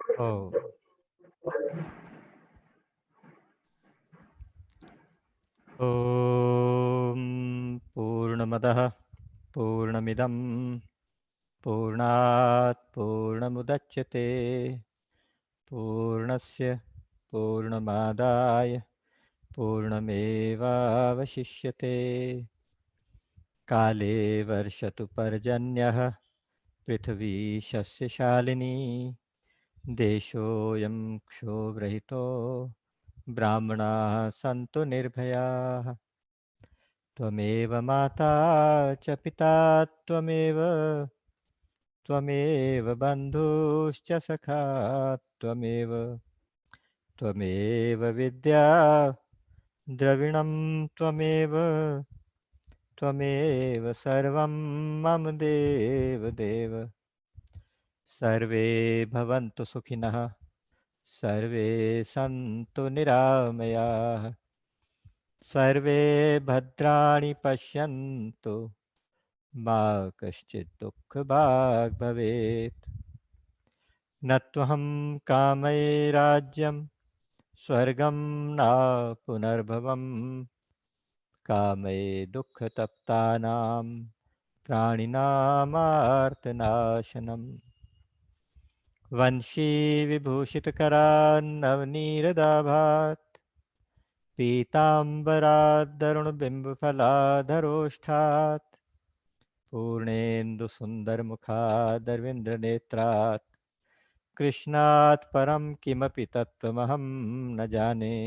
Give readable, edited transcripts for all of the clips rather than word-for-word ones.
ओ ॐ पूर्णमदः पूर्णमिदं पूर्णात् पूर्णमुदच्यते पूर्णस्य पूर्णमादाय पूर्णमेवावशिष्यते काले वर्षतु पर्जन्यः पृथिवी शस्यशालिनी देशोऽयं क्षोभरहितो ब्राह्मणाः सन्तु निर्भयाः त्वमेव माता च पिता त्वमेव त्वमेव बन्धुश्च सखा त्वमेव त्वमेव विद्या द्रविणं त्वमेव त्वमेव सर्वं मम देवदेव सर्वे भवन्तु सुखिनः सर्वे सन्तु निरामयाः सर्वे भद्राणि पश्यन्तु मा कश्चित् दुःखभाग् भवेत् न त्वहं कामये राज्यं स्वर्गं न पुनर्भवं कामये दुःखतप्तानां प्राणिनामार्तनाशनम् वंशी विभूषितकरान्नवनीरदाभात् पीताम्बरादरुणबिम्बफलाधरोष्ठात् पूर्णेन्दुसुन्दरमुखादरविन्द्रनेत्रात् कृष्णात् परं किमपि तत्त्वमहं न जाने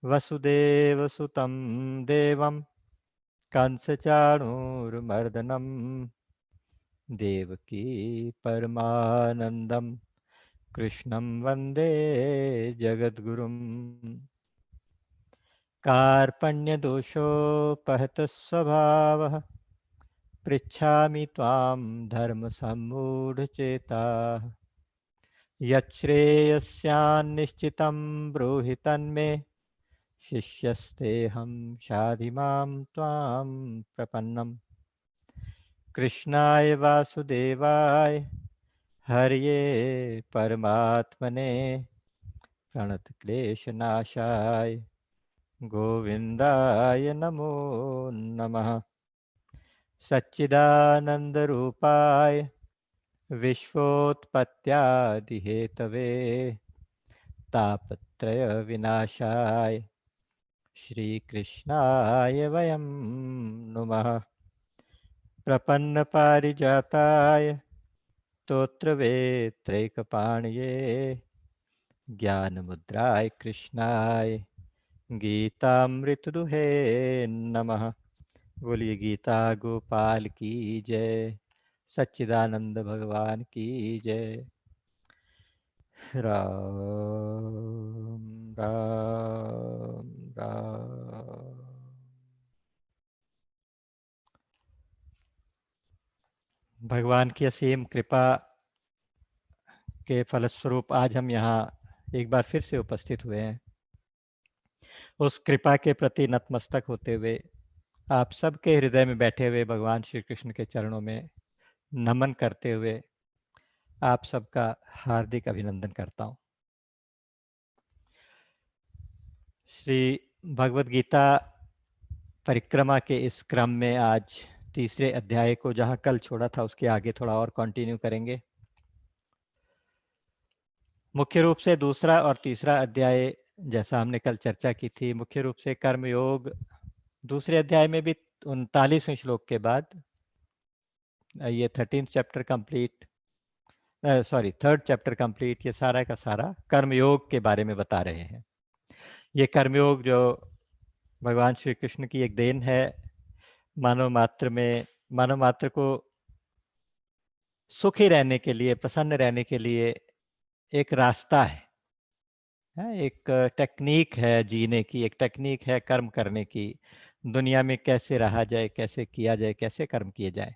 वसुदेवसुतं देवं कंसचाणूरमर्दनं देवकी परमानन्दं कृष्णं वन्दे जगद्गुरुम् कार्पण्यदोषोपहतः स्वभावः पृच्छामि त्वां धर्मसम्मूढचेताः यच्छ्रेयस्यान्निश्चितं ब्रूहि तन्मे शिष्यस्तेऽहं शाधि मां त्वां प्रपन्नम् कृष्णाय वासुदेवाय हरये परमात्मने प्रणतक्लेशनाशाय गोविन्दाय नमो नमः सच्चिदानन्दरूपाय विश्वोत्पत्त्यादिहेतवे तापत्रयविनाशाय श्रीकृष्णाय वयं नुमः प्रपन्नपारिजाताय स्तोत्रवेत्रैकपाणये ज्ञानमुद्राय कृष्णाय गीतामृतदुहे नमः। बोलिए गीता गोपाल की जय, सच्चिदानंद भगवान की जय। राम राम राम। भगवान की असीम कृपा के फलस्वरूप आज हम यहाँ एक बार फिर से उपस्थित हुए हैं। उस कृपा के प्रति नतमस्तक होते हुए आप सबके हृदय में बैठे हुए भगवान श्री कृष्ण के चरणों में नमन करते हुए आप सबका हार्दिक अभिनंदन करता हूँ। श्री भगवद गीता परिक्रमा के इस क्रम में आज तीसरे अध्याय को जहाँ कल छोड़ा था उसके आगे थोड़ा और कंटिन्यू करेंगे। मुख्य रूप से दूसरा और तीसरा अध्याय जैसा हमने कल चर्चा की थी, मुख्य रूप से कर्मयोग दूसरे अध्याय में भी 39वें श्लोक के बाद ये 13th chapter complete, sorry 3rd chapter complete, ये सारा का सारा कर्मयोग के बारे में बता रहे हैं। ये कर्मयोग जो भगवान श्री कृष्ण की एक देन है, मानव मात्र को सुखी रहने के लिए, प्रसन्न रहने के लिए एक रास्ता है, एक टेक्निक है जीने की, एक टेक्निक है कर्म करने की, दुनिया में कैसे रहा जाए, कैसे किया जाए, कैसे कर्म किए जाए।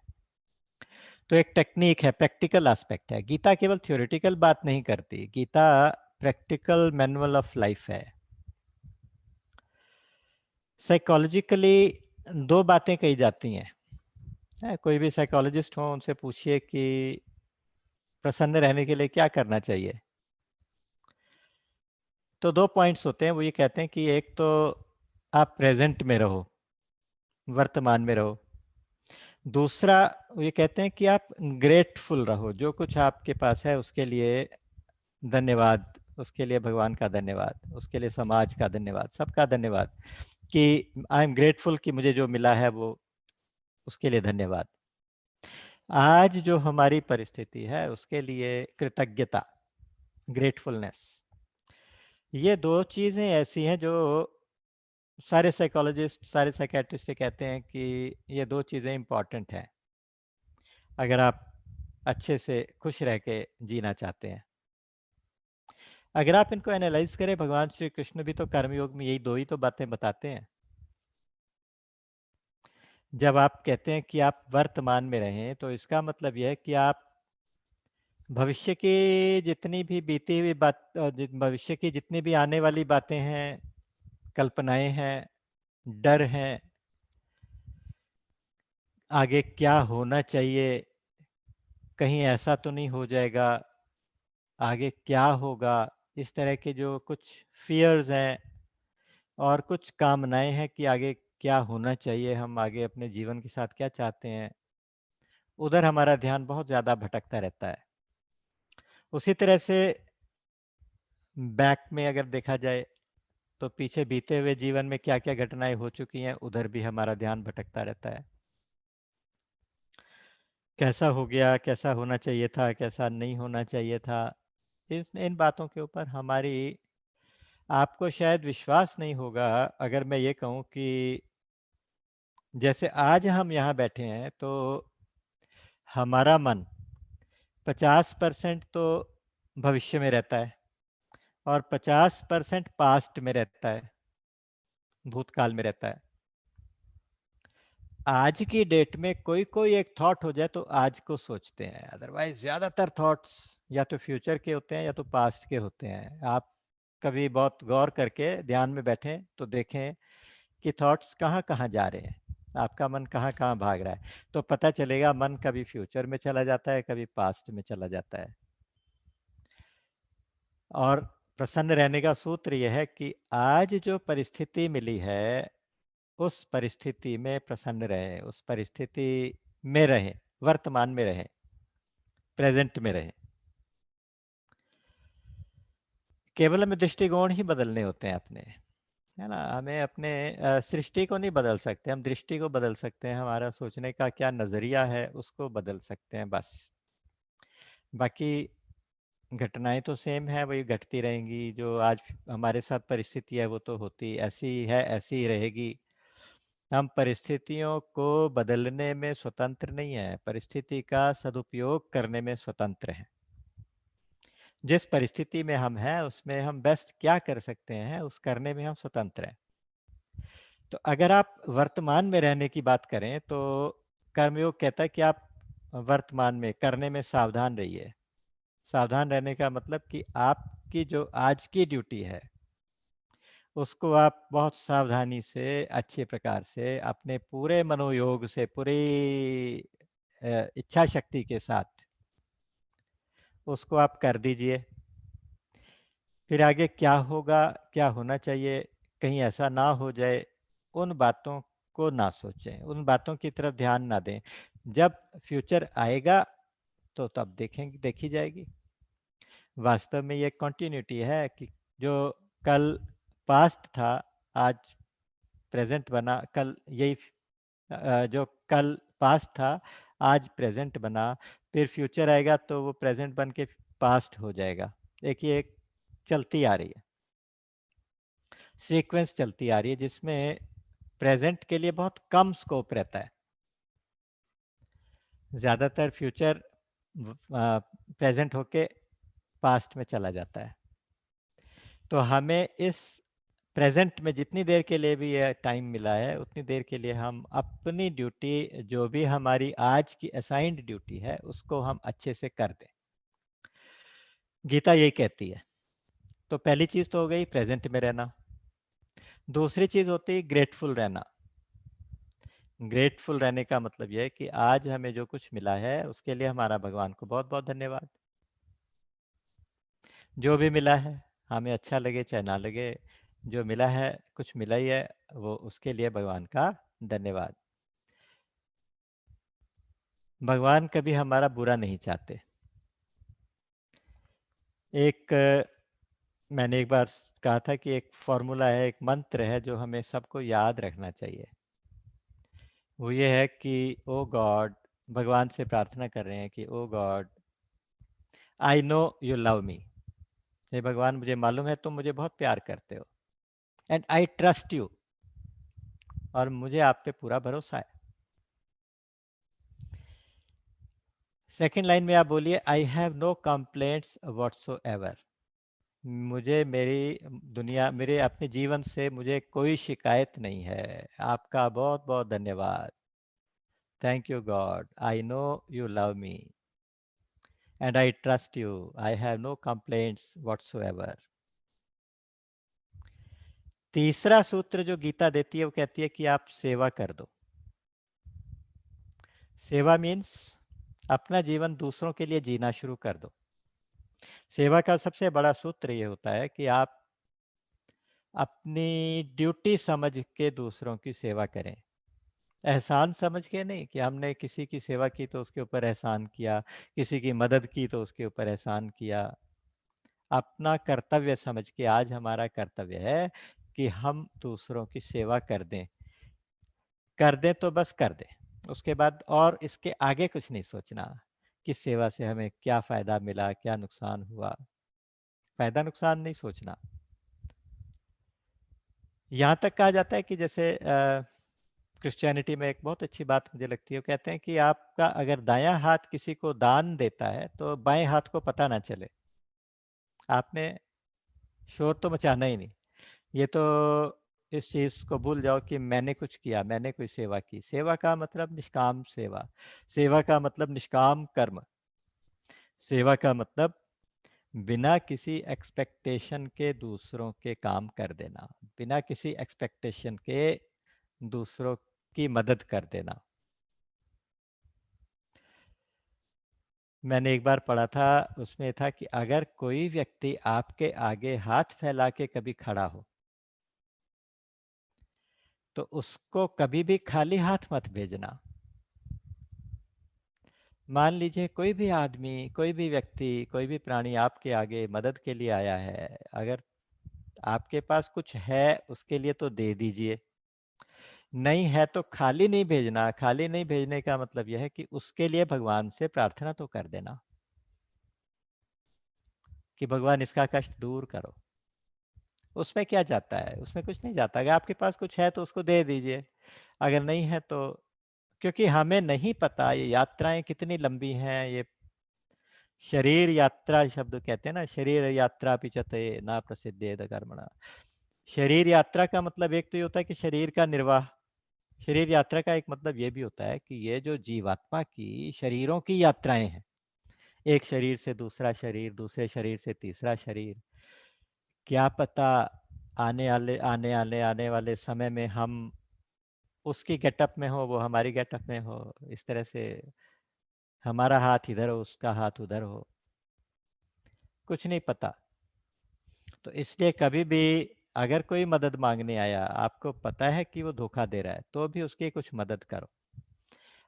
तो एक टेक्निक है, प्रैक्टिकल एस्पेक्ट है। गीता केवल थ्योरेटिकल बात नहीं करती, Gita practical manual of life है। साइकोलॉजिकली दो बातें कही जाती हैं। कोई भी साइकोलॉजिस्ट हो उनसे पूछिए कि प्रसन्न रहने के लिए क्या करना चाहिए? तो 2 पॉइंट्स होते हैं, वो ये कहते हैं कि एक तो आप प्रेज़ेंट में रहो, वर्तमान में रहो। दूसरा वो ये कहते हैं कि आप ग्रेटफुल रहो, जो कुछ आपके पास है उसके लिए धन्यवाद, उसके लिए भगवान का धन्यवाद, उसके लिए समाज का धन्यवाद, सबका धन्यवाद कि आई एम ग्रेटफुल कि मुझे जो मिला है वो उसके लिए धन्यवाद। आज जो हमारी परिस्थिति है उसके लिए कृतज्ञता, ग्रेटफुलनेस, ये 2 चीज़ें ऐसी हैं जो सारे साइकोलॉजिस्ट, सारे साइकियाट्रिस्ट ये कहते हैं कि ये 2 चीज़ें इम्पोर्टेंट हैं, अगर आप अच्छे से खुश रह के जीना चाहते हैं। अगर आप इनको एनालाइज़ करें, भगवान श्री कृष्ण भी तो कर्मयोग में यही 2 ही तो बातें बताते हैं। जब आप कहते हैं कि आप वर्तमान में रहें, तो इसका मतलब ये है कि आप भविष्य की जितनी भी बीती हुई भविष्य की जितनी भी आने वाली बातें हैं, कल्पनाएँ हैं, डर हैं, आगे क्या होना चाहिए, कहीं ऐसा तो नहीं हो जाएगा, आगे क्या होगा, इस तरह के जो कुछ फ़ियर्स हैं और कुछ कामनाएँ हैं कि आगे क्या होना चाहिए, हम आगे अपने जीवन के साथ क्या चाहते हैं, उधर हमारा ध्यान बहुत ज़्यादा भटकता रहता है। उसी तरह से बैक में अगर देखा जाए, तो पीछे बीते हुए जीवन में क्या-क्या घटनाएँ हो चुकी हैं, उधर भी हमारा ध्यान भटकता रहता है। कैसा हो गया, कैसा होना चाहिए था, कैसा नहीं होना चाहिए था, इन बातों के ऊपर हमारी आपको शायद विश्वास नहीं होगा अगर मैं ये कहूँ कि जैसे आज हम यहाँ बैठे हैं, तो हमारा मन 50% तो भविष्य में रहता है और 50% पास्ट में रहता है, भूतकाल में रहता है। आज की डेट में कोई-कोई एक थॉट हो जाए तो आज को सोचते हैं, अदरवाइज़ ज़्यादातर थॉट्स या तो फ्यूचर के होते हैं या तो पास्ट के होते हैं। आप कभी बहुत गौर करके ध्यान में बैठें तो देखें कि थॉट्स कहाँ-कहाँ जा रहे हैं, आपका मन कहाँ-कहाँ भाग रहा है। तो पता चलेगा मन कभी फ्यूचर में चला जाता है, कभी पास्ट में चला जाता है। और प्रसन्न रहने का सूत्र ये है कि आज जो परिस्थिति मिली है, उस परिस्थिति में प्रसन्न रहें, उस परिस्थिति में रहें, वर्तमान में रहें, प्रेज़ेंट में रहें। केवल हमें दृष्टिकोण ही बदलने होते हैं अपने, है ना? हमें अपने सृष्टि को नहीं बदल सकते, हम दृष्टि को बदल सकते हैं, हमारा सोचने का क्या नज़रिया है, उसको बदल सकते हैं बस। बाकी घटनाएँ तो सेम है, वही घटती रहेंगी, जो आज हमारे साथ परिस्थिति है, वो तो होती ऐसी है, ऐसी ही रहेगी। हम परिस्थितियों को बदलने में स्वतंत्र नहीं हैं, परिस्थिति का सदुपयोग करने में स्वतंत्र हैं। जिस परिस्थिति में हम हैं, उसमें हम बेस्ट क्या कर सकते हैं, उस करने में हम स्वतंत्र हैं। तो अगर आप वर्तमान में रहने की बात करें, तो कर्मयोग कहता है कि आप वर्तमान में करने में सावधान रहिए। सावधान रहने का मतलब कि आपकी जो आज की ड्यूटी है, उसको आप बहुत सावधानी से, अच्छे प्रकार से, अपने पूरे मनोयोग से, पूरी इच्छा शक्ति के साथ उसको आप कर दीजिए। फिर आगे क्या होगा, क्या होना चाहिए, कहीं ऐसा ना हो जाए, उन बातों को ना सोचें, उन बातों की तरफ ध्यान ना दें। जब फ्यूचर आएगा, तो तब देखी जाएगी। वास्तव में ये कंटिन्यूटी है कि जो कल पास्ट था, आज प्रेज़ेंट बना, कल यही जो कल पास्ट था, आज प्रेज़ेंट बना, फिर फ्यूचर आएगा तो वो प्रेज़ेंट बन के पास्ट हो जाएगा। एक ये एक चलती आ रही है, सीक्वेंस चलती आ रही है जिसमें प्रेज़ेंट के लिए बहुत कम स्कोप रहता है। ज़्यादातर फ्यूचर प्रेज़ेंट होके पास्ट में चला जाता है। तो हमें इस प्रेज़ेंट में जितनी देर के लिए भी ये टाइम मिला है, उतनी देर के लिए हम अपनी ड्यूटी, जो भी हमारी आज की असाइन्ड ड्यूटी है, उसको हम अच्छे से कर दें। गीता यही कहती है। तो पहली चीज़ तो हो गई प्रेज़ेंट में रहना। दूसरी चीज़ होती है ग्रेटफुल रहना। ग्रेटफुल रहने का मतलब ये है कि आज हमें जो कुछ मिला है, उसके लिए हमारा भगवान को बहुत-बहुत धन्यवाद। जो भी मिला है, हमें अच्छा लगे चाहे ना लगे, जो मिला है, कुछ मिला ही है, वो उसके लिए भगवान का धन्यवाद। भगवान कभी हमारा बुरा नहीं चाहते। एक मैंने एक बार कहा था कि एक फ़ॉर्मूला है, एक मंत्र है जो हमें सबको याद रखना चाहिए। वो ये है कि ओ गॉड, भगवान से प्रार्थना कर रहे हैं कि oh God, I know you love me. हे भगवान, मुझे मालूम है तुम मुझे बहुत प्यार करते हो, एंड आई ट्रस्ट यू, और मुझे आप पे पूरा भरोसा है। सेकंड लाइन में आप बोलिए, I have no complaints whatsoever. मुझे मेरी दुनिया, मेरे अपने जीवन से मुझे कोई शिकायत नहीं है। आपका बहुत बहुत धन्यवाद। Thank you God, I know you love me and I trust you, I have no complaints whatsoever. तीसरा सूत्र जो गीता देती है वो कहती है कि आप सेवा कर दो। सेवा मीन्स अपना जीवन दूसरों के लिए जीना शुरू कर दो। सेवा का सबसे बड़ा सूत्र ये होता है कि आप अपनी ड्यूटी समझ के दूसरों की सेवा करें। एहसान समझ के नहीं कि हमने किसी की सेवा की तो उसके ऊपर एहसान किया, किसी की मदद की तो उसके ऊपर एहसान किया। अपना कर्तव्य समझ के आज हमारा कर्तव्य है कि हम दूसरों की सेवा कर दें तो बस कर दें। उसके बाद और इसके आगे कुछ नहीं सोचना कि सेवा से हमें क्या फ़ायदा मिला, क्या नुकसान हुआ। फ़ायदा नुकसान नहीं सोचना। यहाँ तक कहा जाता है कि जैसे क्रिश्चियनिटी में एक बहुत अच्छी बात मुझे लगती है, वो कहते हैं कि आपका अगर दायाँ हाथ किसी को दान देता है, तो बाएँ हाथ को पता ना चले। आपने शोर तो मचाना ही नहीं। ये तो इस चीज़ को भूल जाओ कि मैंने कुछ किया, मैंने कोई सेवा की। सेवा का मतलब निष्काम सेवा। सेवा का मतलब निष्काम कर्म। सेवा का मतलब बिना किसी एक्सपेक्टेशन के दूसरों के काम कर देना, बिना किसी एक्सपेक्टेशन के दूसरों की मदद कर देना। मैंने एक बार पढ़ा था, उसमें था कि अगर कोई व्यक्ति आपके आगे हाथ फैला के कभी खड़ा हो, तो उसको कभी भी खाली हाथ मत भेजना। मान लीजिए कोई भी आदमी, कोई भी व्यक्ति, कोई भी प्राणी आपके आगे मदद के लिए आया है, अगर आपके पास कुछ है उसके लिए तो दे दीजिए, नहीं है तो खाली नहीं भेजना। खाली नहीं भेजने का मतलब यह है कि उसके लिए भगवान से प्रार्थना तो कर देना कि भगवान इसका कष्ट दूर करो। उसमें क्या जाता है? उसमें कुछ नहीं जाता। अगर आपके पास कुछ है तो उसको दे दीजिए, अगर नहीं है तो, क्योंकि हमें नहीं पता ये यात्राएं कितनी लंबी हैं। ये शरीर यात्रा शब्द कहते हैं ना, शरीर यात्रा पिचते ना प्रसिद्धेद कर्मणा। शरीर यात्रा का मतलब एक तो ये होता है कि शरीर का निर्वाह। शरीर यात्रा का एक मतलब ये भी होता है कि ये जो जीवात्मा की शरीरों की यात्राएं हैं, एक शरीर से दूसरा शरीर, दूसरे शरीर से तीसरा शरीर, क्या पता आने वाले समय में हम उसकी गेटअप में हो, वो हमारी गेटअप में हो, इस तरह से हमारा हाथ इधर हो, उसका हाथ उधर हो, कुछ नहीं पता। तो इसलिए कभी भी अगर कोई मदद मांगने आया, आपको पता है कि वो धोखा दे रहा है, तो भी उसकी कुछ मदद करो।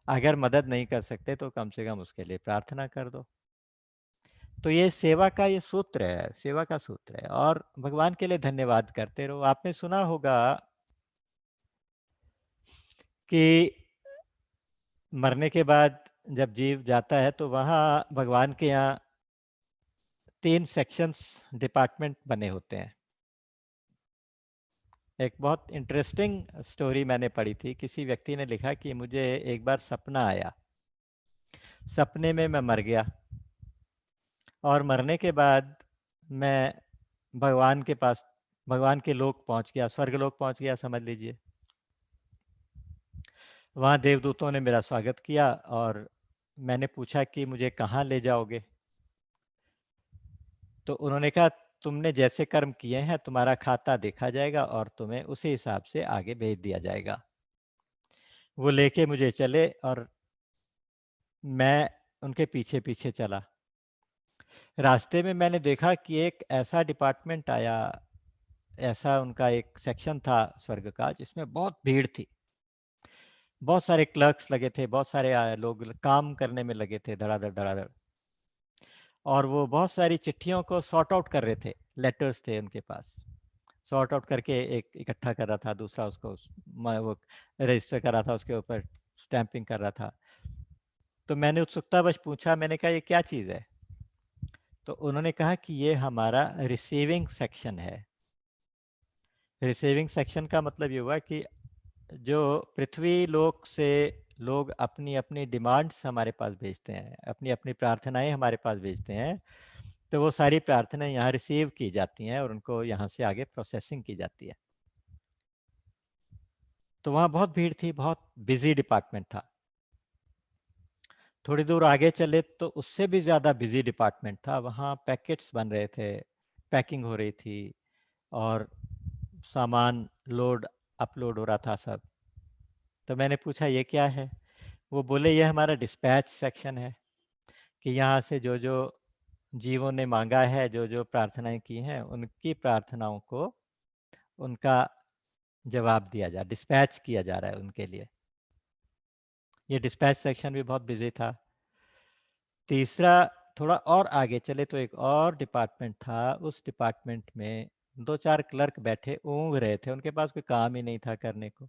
अगर मदद नहीं कर सकते तो कम से कम उसके लिए प्रार्थना कर दो। तो ये सेवा का ये सूत्र है, सेवा का सूत्र है। और भगवान के लिए धन्यवाद करते रहो। आपने सुना होगा कि मरने के बाद जब जीव जाता है तो वहाँ भगवान के यहाँ 3 सेक्शंस, डिपार्टमेंट बने होते हैं। एक बहुत इंटरेस्टिंग स्टोरी मैंने पढ़ी थी। किसी व्यक्ति ने लिखा कि मुझे एक बार सपना आया। सपने में मैं मर गया और मरने के बाद मैं भगवान के पास, भगवान के लोक पहुँच गया, स्वर्गलोक पहुँच गया समझ लीजिए। वहाँ देवदूतों ने मेरा स्वागत किया और मैंने पूछा कि मुझे कहाँ ले जाओगे? तो उन्होंने कहा, तुमने जैसे कर्म किए हैं तुम्हारा खाता देखा जाएगा और तुम्हें उसी हिसाब से आगे भेज दिया जाएगा। वो लेके मुझे चले और मैं उनके पीछे-पीछे चला। रास्ते में मैंने देखा कि एक ऐसा डिपार्टमेंट आया, ऐसा उनका एक सेक्शन था स्वर्ग का, जिसमें बहुत भीड़ थी। बहुत सारे क्लर्क्स लगे थे, बहुत सारे लोग काम करने में लगे थे धड़ाधड़ धड़ाधड़, और वो बहुत सारी चिट्ठियों को सॉर्ट आउट कर रहे थे। लेटर्स थे उनके पास, सॉर्ट आउट करके एक इकट्ठा कर रहा था, दूसरा उसको वो रजिस्टर कर रहा था, उसके ऊपर स्टैंपिंग कर रहा था। तो मैंने उत्सुकतावश पूछा, मैंने कहा ये क्या चीज़ है? तो उन्होंने कहा कि ये हमारा रिसीविंग सेक्शन है। रिसीविंग सेक्शन का मतलब ये हुआ कि जो पृथ्वी लोक से लोग अपनी अपनी डिमांड्स हमारे पास भेजते हैं, अपनी अपनी प्रार्थनाएं हमारे पास भेजते हैं, तो वो सारी प्रार्थनाएं यहाँ रिसीव की जाती हैं और उनको यहाँ से आगे प्रोसेसिंग की जाती है। तो वहाँ बहुत भीड़ थी, बहुत बिजी डिपार्टमेंट था। थोड़ी दूर आगे चले तो उससे भी ज़्यादा बिजी डिपार्टमेंट था। वहाँ पैकेट्स बन रहे थे, पैकिंग हो रही थी, और सामान लोड अपलोड हो रहा था सब। तो मैंने पूछा ये क्या है? वो बोले ये हमारा डिस्पैच सेक्शन है, कि यहाँ से जो जो जीवों ने मांगा है, जो जो प्रार्थनाएं की हैं, उनकी प्रार्थनाओं को उनका जवाब दिया जा, डिस्पैच किया जा रहा है उनके लिए। ये डिस्पैच सेक्शन भी बहुत बिजी था। तीसरा, थोड़ा और आगे चले तो एक और डिपार्टमेंट था। उस डिपार्टमेंट में दो चार क्लर्क बैठे ऊँघ रहे थे, उनके पास कोई काम ही नहीं था करने को।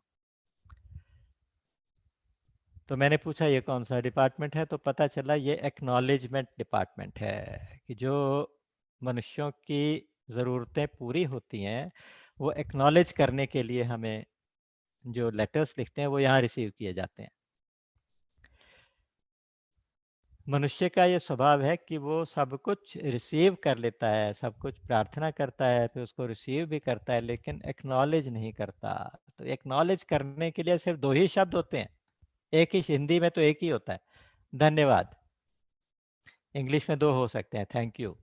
तो मैंने पूछा ये कौन सा डिपार्टमेंट है? तो पता चला ये एक्नॉलेजमेंट डिपार्टमेंट है, कि जो मनुष्यों की ज़रूरतें पूरी होती हैं, वो एक्नॉलेज करने के लिए हमें जो लेटर्स लिखते हैं वो यहाँ रिसीव किए जाते हैं। मनुष्य का ये स्वभाव है कि वो सब कुछ रिसीव कर लेता है, सब कुछ प्रार्थना करता है, फिर उसको रिसीव भी करता है, लेकिन एक्नॉलेज नहीं करता। तो एक्नॉलेज करने के लिए सिर्फ दो ही शब्द होते हैं। एक ही, हिंदी में तो एक ही होता है, धन्यवाद। इंग्लिश में दो हो सकते हैं, थैंक यू।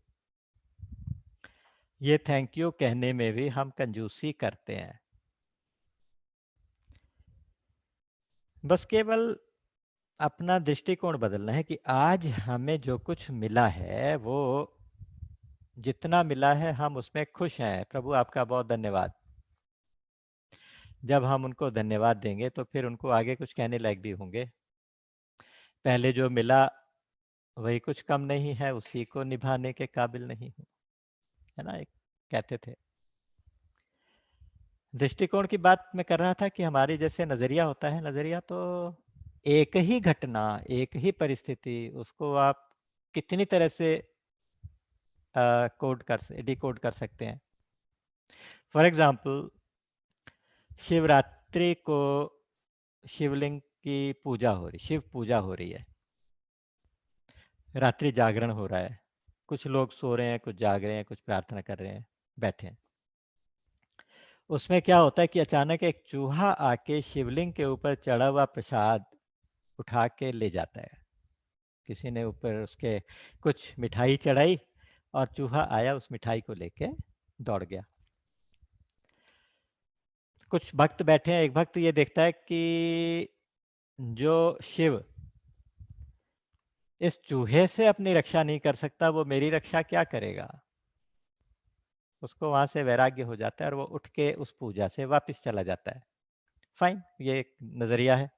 ये थैंक यू कहने में भी हम कंजूसी करते हैं। बस केवल अपना दृष्टिकोण बदलना है कि आज हमें जो कुछ मिला है, वो जितना मिला है हम उसमें खुश हैं। प्रभु आपका बहुत धन्यवाद। जब हम उनको धन्यवाद देंगे तो फिर उनको आगे कुछ कहने लायक भी होंगे। पहले जो मिला वही कुछ कम नहीं है, उसी को निभाने के काबिल नहीं हूँ, है ना? एक कहते थे। दृष्टिकोण की बात मैं कर रहा था कि हमारी जैसे नजरिया होता है, नजरिया तो एक ही घटना, एक ही परिस्थिति, उसको आप कितनी तरह से कोड कर डिकोड कर सकते हैं। फॉर एग्जाम्पल, शिवरात्रि को शिवलिंग की पूजा हो रही, शिव पूजा हो रही है, रात्रि जागरण हो रहा है, कुछ लोग सो रहे हैं, कुछ जाग रहे हैं, कुछ प्रार्थना कर रहे हैं, बैठे हैं। उसमें क्या होता है कि अचानक एक चूहा आके शिवलिंग के ऊपर चढ़ा हुआ प्रसाद उठा के ले जाता है। किसी ने ऊपर उसके कुछ मिठाई चढ़ाई, और चूहा आया उस मिठाई को लेके दौड़ गया। कुछ भक्त बैठे हैं, एक भक्त ये देखता है कि जो शिव इस चूहे से अपनी रक्षा नहीं कर सकता, वो मेरी रक्षा क्या करेगा? उसको वहां से वैराग्य हो जाता है और वो उठ के उस पूजा से वापस चला जाता है। फाइन, ये एक नजरिया है।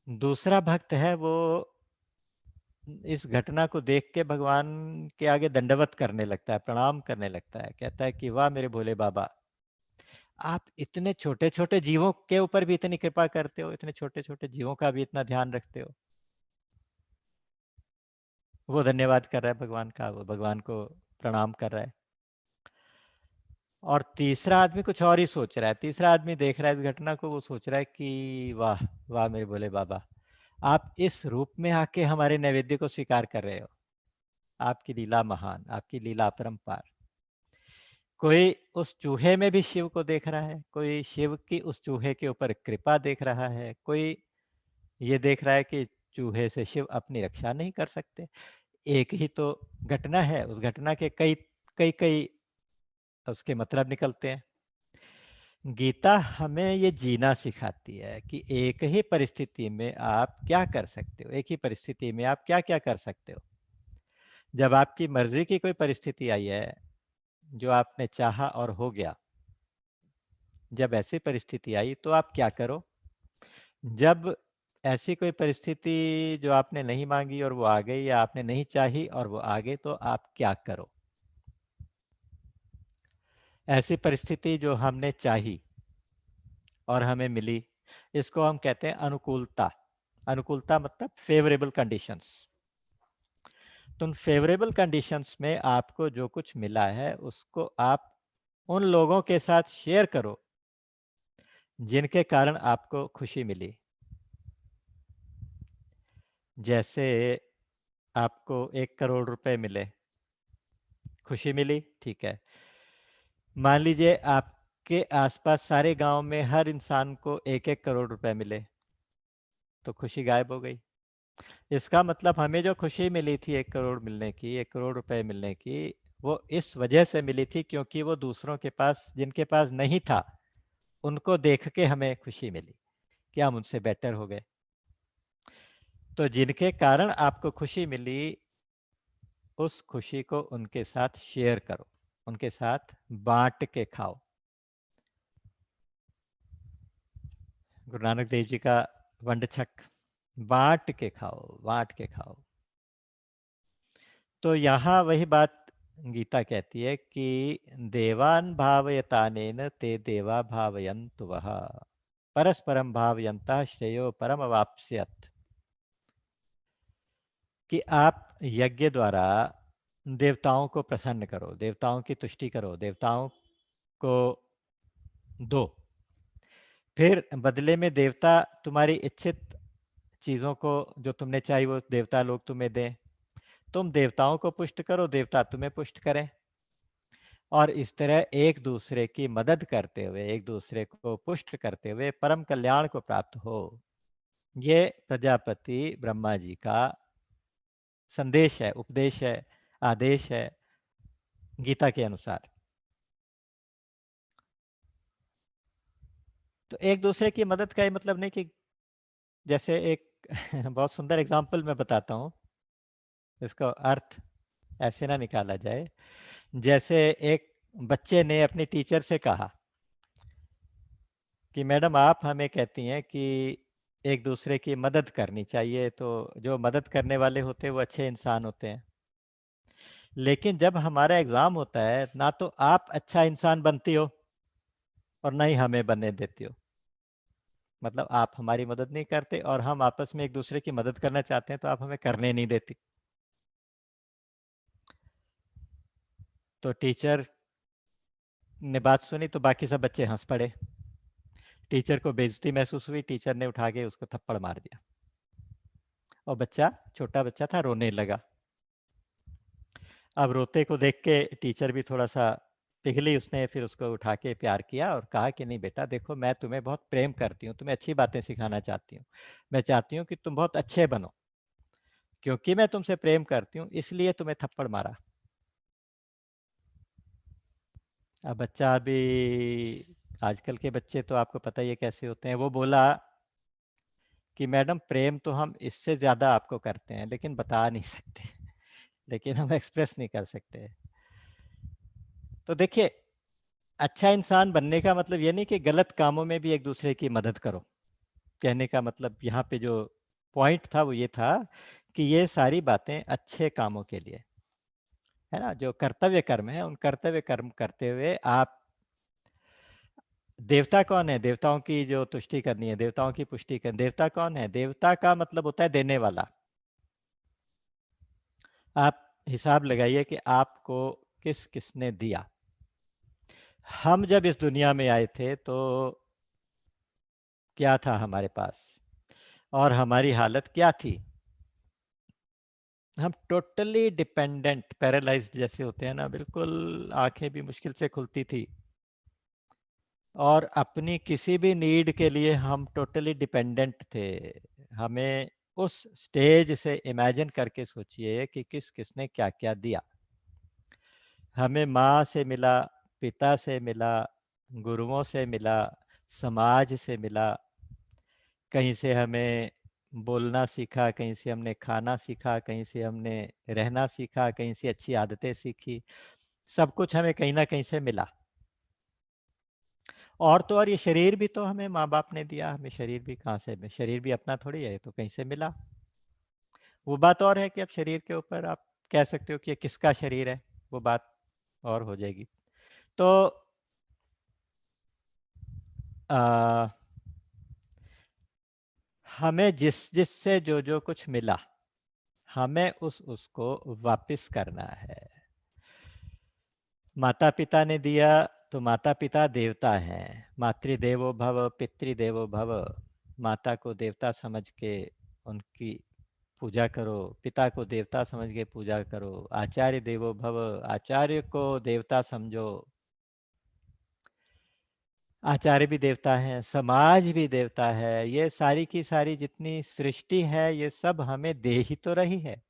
दूसरा भक्त है, वो इस घटना को देख के भगवान के आगे दंडवत करने लगता है, प्रणाम करने लगता है, कहता है कि वाह मेरे भोले बाबा, आप इतने छोटे छोटे जीवों के ऊपर भी इतनी कृपा करते हो, इतने छोटे छोटे जीवों का भी इतना ध्यान रखते हो। वो धन्यवाद कर रहा है भगवान का, वो भगवान को प्रणाम कर रहा है। और तीसरा आदमी कुछ और ही सोच रहा है। तीसरा आदमी देख रहा है इस घटना को, वो सोच रहा है कि वाह वाह मेरे भोले बाबा, आप इस रूप में आके हमारे नैवेद्य को स्वीकार कर रहे हो। आपकी लीला महान, आपकी लीला अपरंपार। कोई उस चूहे में भी शिव को देख रहा है, कोई शिव की उस चूहे के ऊपर कृपा देख रहा है, कोई ये देख रहा है कि चूहे से शिव अपनी रक्षा नहीं कर सकते। एक ही तो घटना है, उस घटना के कई कई कई उसके मतलब निकलते हैं। गीता हमें ये जीना सिखाती है कि एक ही परिस्थिति में आप क्या कर सकते हो, एक ही परिस्थिति में आप क्या क्या कर सकते हो। जब आपकी मर्जी की कोई परिस्थिति आई है, जो आपने चाहा और हो गया, जब ऐसी परिस्थिति आई तो आप क्या करो? जब ऐसी कोई परिस्थिति जो आपने नहीं मांगी और वो आ गई, या आपने नहीं चाही और वो आ गई, तो आप क्या करो? ऐसी परिस्थिति जो हमने चाही और हमें मिली, इसको हम कहते हैं अनुकूलता। अनुकूलता मतलब फेवरेबल कंडीशंस। तो उन फेवरेबल कंडीशंस में आपको जो कुछ मिला है, उसको आप उन लोगों के साथ शेयर करो जिनके कारण आपको खुशी मिली। जैसे आपको 1 करोड़ रुपए मिले, खुशी मिली, ठीक है। मान लीजिए आपके आसपास सारे गांव में हर इंसान को 1-1 करोड़ रुपए मिले, तो खुशी गायब हो गई। इसका मतलब हमें जो खुशी मिली थी 1 करोड़ मिलने की, 1 करोड़ रुपए मिलने की, वो इस वजह से मिली थी क्योंकि वो दूसरों के पास, जिनके पास नहीं था, उनको देख के हमें खुशी मिली कि हम उनसे बेटर हो गए। तो जिनके कारण आपको खुशी मिली, उस खुशी को उनके साथ शेयर करो, उनके साथ बांट के खाओ। गुरु नानक देव जी का वंड छक, बांट के खाओ, बांट के खाओ। तो यहाँ वही बात गीता कहती है कि देवान भावयतानेन ते देवा भावयन्तु वः परस्परम भावयन्तः श्रेयो परम अवाप्स्यत्। कि आप यज्ञ द्वारा देवताओं को प्रसन्न करो, देवताओं की तुष्टि करो, देवताओं को दो, फिर बदले में देवता तुम्हारी इच्छित चीज़ों को, जो तुमने चाही वो देवता लोग तुम्हें दें। तुम देवताओं को पुष्ट करो, देवता तुम्हें पुष्ट करें, और इस तरह एक दूसरे की मदद करते हुए, एक दूसरे को पुष्ट करते हुए परम कल्याण को प्राप्त हो। ये प्रजापति ब्रह्मा जी का संदेश है, उपदेश है, आदेश है गीता के अनुसार। तो एक दूसरे की मदद का ये मतलब नहीं कि जैसे एक बहुत सुंदर एग्जाम्पल मैं बताता हूँ, इसका अर्थ ऐसे ना निकाला जाए। जैसे एक बच्चे ने अपनी टीचर से कहा कि मैडम आप हमें कहती हैं कि एक दूसरे की मदद करनी चाहिए, तो जो मदद करने वाले होते हैं वो अच्छे इंसान होते हैं, लेकिन जब हमारा एग्जाम होता है ना तो आप अच्छा इंसान बनती हो और ना ही हमें बनने देती हो। मतलब आप हमारी मदद नहीं करते और हम आपस में एक दूसरे की मदद करना चाहते हैं तो आप हमें करने नहीं देती। तो टीचर ने बात सुनी तो बाकी सब बच्चे हंस पड़े। टीचर को बेइज्जती महसूस हुई, टीचर ने उठा के उसको थप्पड़ मार दिया और बच्चा, छोटा बच्चा था, रोने लगा। अब रोते को देख के टीचर भी थोड़ा सा पिघली, उसने फिर उसको उठा के प्यार किया और कहा कि नहीं बेटा देखो, मैं तुम्हें बहुत प्रेम करती हूँ, तुम्हें अच्छी बातें सिखाना चाहती हूँ, मैं चाहती हूँ कि तुम बहुत अच्छे बनो, क्योंकि मैं तुमसे प्रेम करती हूँ इसलिए तुम्हें थप्पड़ मारा। अब बच्चा अभी, आजकल के बच्चे तो आपको पता ही है कैसे होते हैं, वो बोला कि मैडम प्रेम तो हम इससे ज़्यादा आपको करते हैं लेकिन बता नहीं सकते, लेकिन हम एक्सप्रेस नहीं कर सकते। तो देखिए, अच्छा इंसान बनने का मतलब ये नहीं कि गलत कामों में भी एक दूसरे की मदद करो। कहने का मतलब यहाँ पे जो पॉइंट था वो ये था कि ये सारी बातें अच्छे कामों के लिए है ना, जो कर्तव्य कर्म है उन कर्तव्य कर्म करते हुए आप, देवता कौन है? देवताओं की जो तुष्टि करनी है, देवताओं की पुष्टि करनी, देवता कौन है? देवता का मतलब होता है देने वाला। आप हिसाब लगाइए कि आपको किस किसने दिया। हम जब इस दुनिया में आए थे तो क्या था हमारे पास और हमारी हालत क्या थी? हम टोटली डिपेंडेंट, पैरालाइज्ड जैसे होते हैं ना, बिल्कुल आंखें भी मुश्किल से खुलती थी और अपनी किसी भी नीड के लिए हम टोटली डिपेंडेंट थे। हमें उस स्टेज से इमेजिन करके सोचिए कि किस किसने क्या क्या दिया। हमें माँ से मिला, पिता से मिला, गुरुओं से मिला, समाज से मिला, कहीं से हमें बोलना सीखा, कहीं से हमने खाना सीखा, कहीं से हमने रहना सीखा, कहीं से अच्छी आदतें सीखी। सब कुछ हमें कहीं न कहीं से मिला। और तो और ये शरीर भी तो हमें माँ-बाप ने दिया, हमें शरीर भी कहाँ से शरीर भी अपना थोड़ी है, ये तो कहीं से मिला। वो बात और है कि अब शरीर के ऊपर आप कह सकते हो कि ये किसका शरीर है, वो बात और हो जाएगी। तो अ, हमें जिससे जो कुछ मिला, हमें उसको वापस करना है। माता-पिता ने दिया तो माता-पिता देवता हैं। मातृदेवो भव, पितृदेवो भव। माता को देवता समझ के उनकी पूजा करो, पिता को देवता समझ के पूजा करो। आचार्य देवो भव, आचार्य को देवता समझो। आचार्य भी देवता हैं, समाज भी देवता है। ये सारी की सारी जितनी सृष्टि है, ये सब हमें दे ही तो रही है।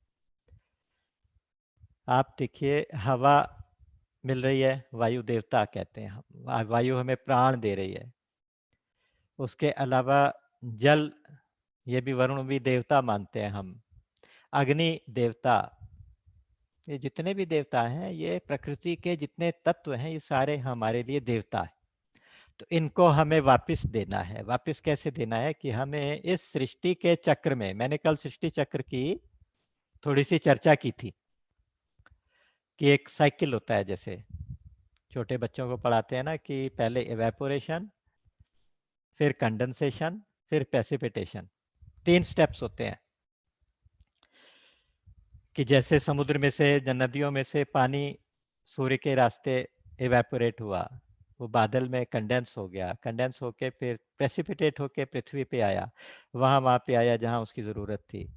आप देखिए, हवा मिल रही है, वायु देवता कहते हैं हम। वायु हमें प्राण दे रही है। उसके अलावा जल, ये भी वरुण भी देवता मानते हैं हम। अग्नि देवता, ये जितने भी देवता हैं, ये प्रकृति के जितने तत्व हैं, ये सारे हमारे लिए देवता हैं। तो इनको हमें वापस देना है। वापस कैसे देना है कि हमें इस सृष्टि के चक्र में, मैंने कल सृष्टि चक्र की थोड़ी सी चर्चा की थी कि एक साइकिल होता है, जैसे छोटे बच्चों को पढ़ाते हैं ना कि पहले इवेपोरेशन, फिर कंडेंसेशन, फिर प्रेसिपिटेशन। 3 स्टेप्स होते हैं कि जैसे समुद्र में से, नदियों में से पानी सूर्य के रास्ते इवेपोरेट हुआ, वो बादल में कंडेंस हो गया, कंडेंस होके फिर प्रेसिपिटेट होके पृथ्वी पे आया, वहाँ पे आया जहाँ उसकी ज़रूरत थी,